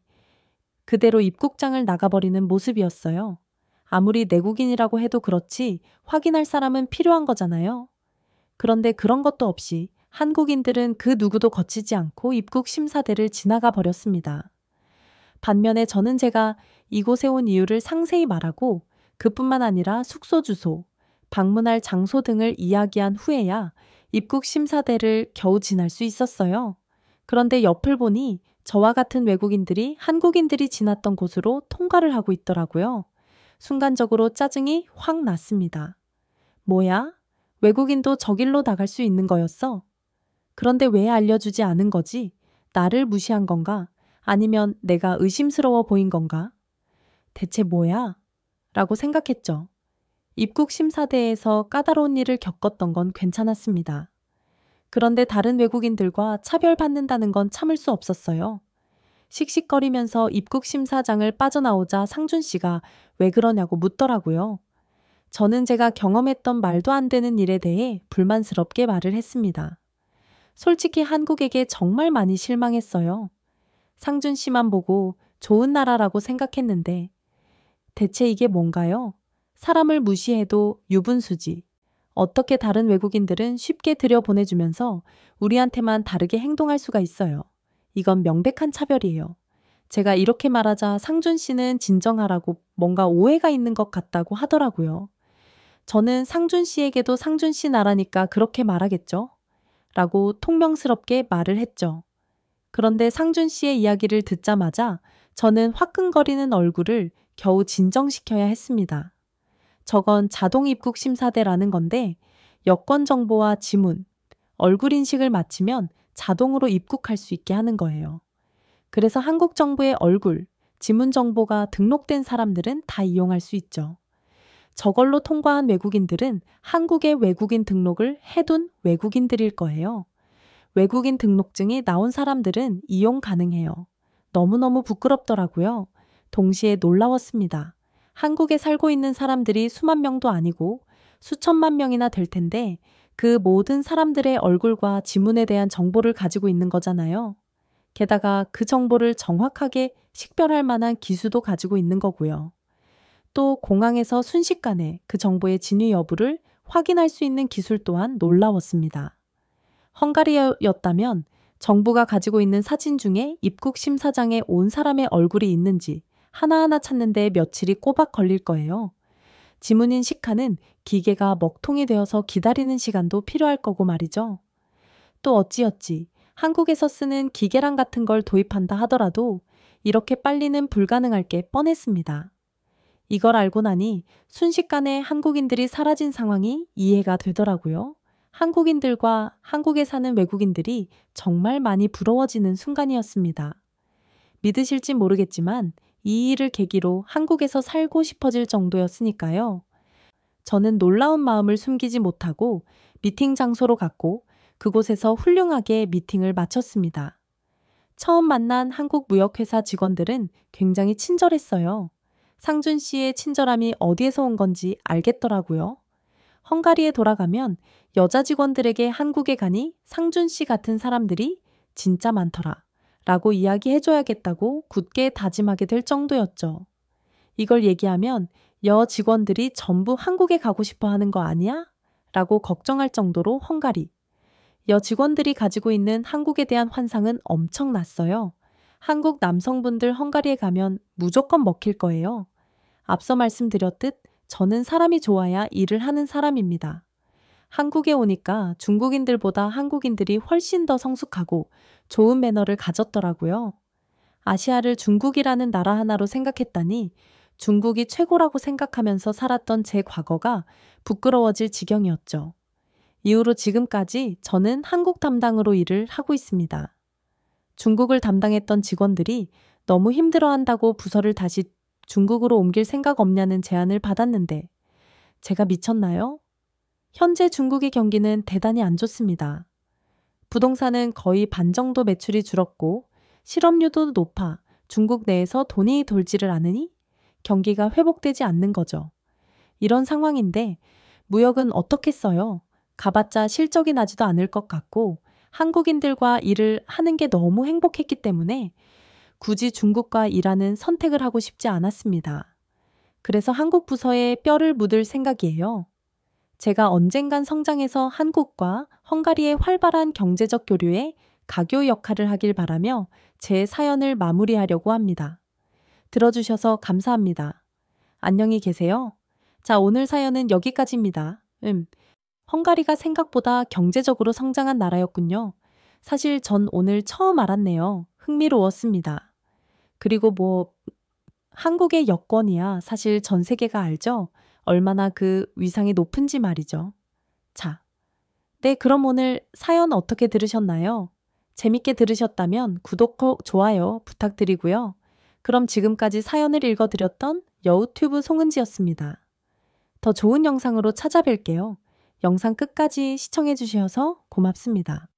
그대로 입국장을 나가버리는 모습이었어요. 아무리 내국인이라고 해도 그렇지 확인할 사람은 필요한 거잖아요. 그런데 그런 것도 없이 한국인들은 그 누구도 거치지 않고 입국 심사대를 지나가 버렸습니다. 반면에 저는 제가 이곳에 온 이유를 상세히 말하고 그뿐만 아니라 숙소 주소, 방문할 장소 등을 이야기한 후에야 입국 심사대를 겨우 지날 수 있었어요. 그런데 옆을 보니 저와 같은 외국인들이 한국인들이 지났던 곳으로 통과를 하고 있더라고요. 순간적으로 짜증이 확 났습니다. 뭐야? 외국인도 저 길로 나갈 수 있는 거였어? 그런데 왜 알려주지 않은 거지? 나를 무시한 건가? 아니면 내가 의심스러워 보인 건가? 대체 뭐야? 라고 생각했죠. 입국 심사대에서 까다로운 일을 겪었던 건 괜찮았습니다. 그런데 다른 외국인들과 차별받는다는 건 참을 수 없었어요. 씩씩거리면서 입국 심사장을 빠져나오자 상준 씨가 왜 그러냐고 묻더라고요. 저는 제가 경험했던 말도 안 되는 일에 대해 불만스럽게 말을 했습니다. 솔직히 한국에게 정말 많이 실망했어요. 상준 씨만 보고 좋은 나라라고 생각했는데 대체 이게 뭔가요? 사람을 무시해도 유분수지. 어떻게 다른 외국인들은 쉽게 들여보내주면서 우리한테만 다르게 행동할 수가 있어요. 이건 명백한 차별이에요. 제가 이렇게 말하자 상준 씨는 진정하라고 뭔가 오해가 있는 것 같다고 하더라고요. 저는 상준 씨에게도 상준 씨 나라니까 그렇게 말하겠죠? 라고 통명스럽게 말을 했죠. 그런데 상준 씨의 이야기를 듣자마자 저는 화끈거리는 얼굴을 겨우 진정시켜야 했습니다. 저건 자동 입국 심사대라는 건데 여권 정보와 지문, 얼굴 인식을 마치면 자동으로 입국할 수 있게 하는 거예요. 그래서 한국 정부의 얼굴, 지문 정보가 등록된 사람들은 다 이용할 수 있죠. 저걸로 통과한 외국인들은 한국에 외국인 등록을 해둔 외국인들일 거예요. 외국인 등록증이 나온 사람들은 이용 가능해요. 너무너무 부끄럽더라고요. 동시에 놀라웠습니다. 한국에 살고 있는 사람들이 수만 명도 아니고 수천만 명이나 될 텐데 그 모든 사람들의 얼굴과 지문에 대한 정보를 가지고 있는 거잖아요. 게다가 그 정보를 정확하게 식별할 만한 기수도 가지고 있는 거고요. 또 공항에서 순식간에 그 정보의 진위 여부를 확인할 수 있는 기술 또한 놀라웠습니다. 헝가리였다면 정부가 가지고 있는 사진 중에 입국 심사장에 온 사람의 얼굴이 있는지 하나하나 찾는데 며칠이 꼬박 걸릴 거예요. 지문인 시카는 기계가 먹통이 되어서 기다리는 시간도 필요할 거고 말이죠. 또 어찌어찌 한국에서 쓰는 기계랑 같은 걸 도입한다 하더라도 이렇게 빨리는 불가능할 게 뻔했습니다. 이걸 알고 나니 순식간에 한국인들이 사라진 상황이 이해가 되더라고요. 한국인들과 한국에 사는 외국인들이 정말 많이 부러워지는 순간이었습니다. 믿으실지 모르겠지만 이 일을 계기로 한국에서 살고 싶어질 정도였으니까요. 저는 놀라운 마음을 숨기지 못하고 미팅 장소로 갔고 그곳에서 훌륭하게 미팅을 마쳤습니다. 처음 만난 한국 무역회사 직원들은 굉장히 친절했어요. 상준 씨의 친절함이 어디에서 온 건지 알겠더라고요. 헝가리에 돌아가면 여자 직원들에게 한국에 가니 상준 씨 같은 사람들이 진짜 많더라 라고 이야기해줘야겠다고 굳게 다짐하게 될 정도였죠. 이걸 얘기하면 여 직원들이 전부 한국에 가고 싶어 하는 거 아니야? 라고 걱정할 정도로 헝가리. 여 직원들이 가지고 있는 한국에 대한 환상은 엄청났어요. 한국 남성분들 헝가리에 가면 무조건 먹힐 거예요. 앞서 말씀드렸듯 저는 사람이 좋아야 일을 하는 사람입니다. 한국에 오니까 중국인들보다 한국인들이 훨씬 더 성숙하고 좋은 매너를 가졌더라고요. 아시아를 중국이라는 나라 하나로 생각했다니 중국이 최고라고 생각하면서 살았던 제 과거가 부끄러워질 지경이었죠. 이후로 지금까지 저는 한국 담당으로 일을 하고 있습니다. 중국을 담당했던 직원들이 너무 힘들어한다고 부서를 다시 중국으로 옮길 생각 없냐는 제안을 받았는데 제가 미쳤나요? 현재 중국의 경기는 대단히 안 좋습니다. 부동산은 거의 반 정도 매출이 줄었고 실업률도 높아 중국 내에서 돈이 돌지를 않으니 경기가 회복되지 않는 거죠. 이런 상황인데 무역은 어떻겠어요? 가봤자 실적이 나지도 않을 것 같고 한국인들과 일을 하는 게 너무 행복했기 때문에 굳이 중국과 일하는 선택을 하고 싶지 않았습니다. 그래서 한국 부서에 뼈를 묻을 생각이에요. 제가 언젠간 성장해서 한국과 헝가리의 활발한 경제적 교류에 가교 역할을 하길 바라며 제 사연을 마무리하려고 합니다. 들어주셔서 감사합니다. 안녕히 계세요. 자, 오늘 사연은 여기까지입니다. 헝가리가 생각보다 경제적으로 성장한 나라였군요. 사실 전 오늘 처음 알았네요. 흥미로웠습니다. 그리고 한국의 여권이야 사실 전 세계가 알죠? 얼마나 그 위상이 높은지 말이죠. 자, 네, 그럼 오늘 사연 어떻게 들으셨나요? 재밌게 들으셨다면 구독, 좋아요 부탁드리고요. 그럼 지금까지 사연을 읽어드렸던 여우튜브 송은지였습니다. 더 좋은 영상으로 찾아뵐게요. 영상 끝까지 시청해주셔서 고맙습니다.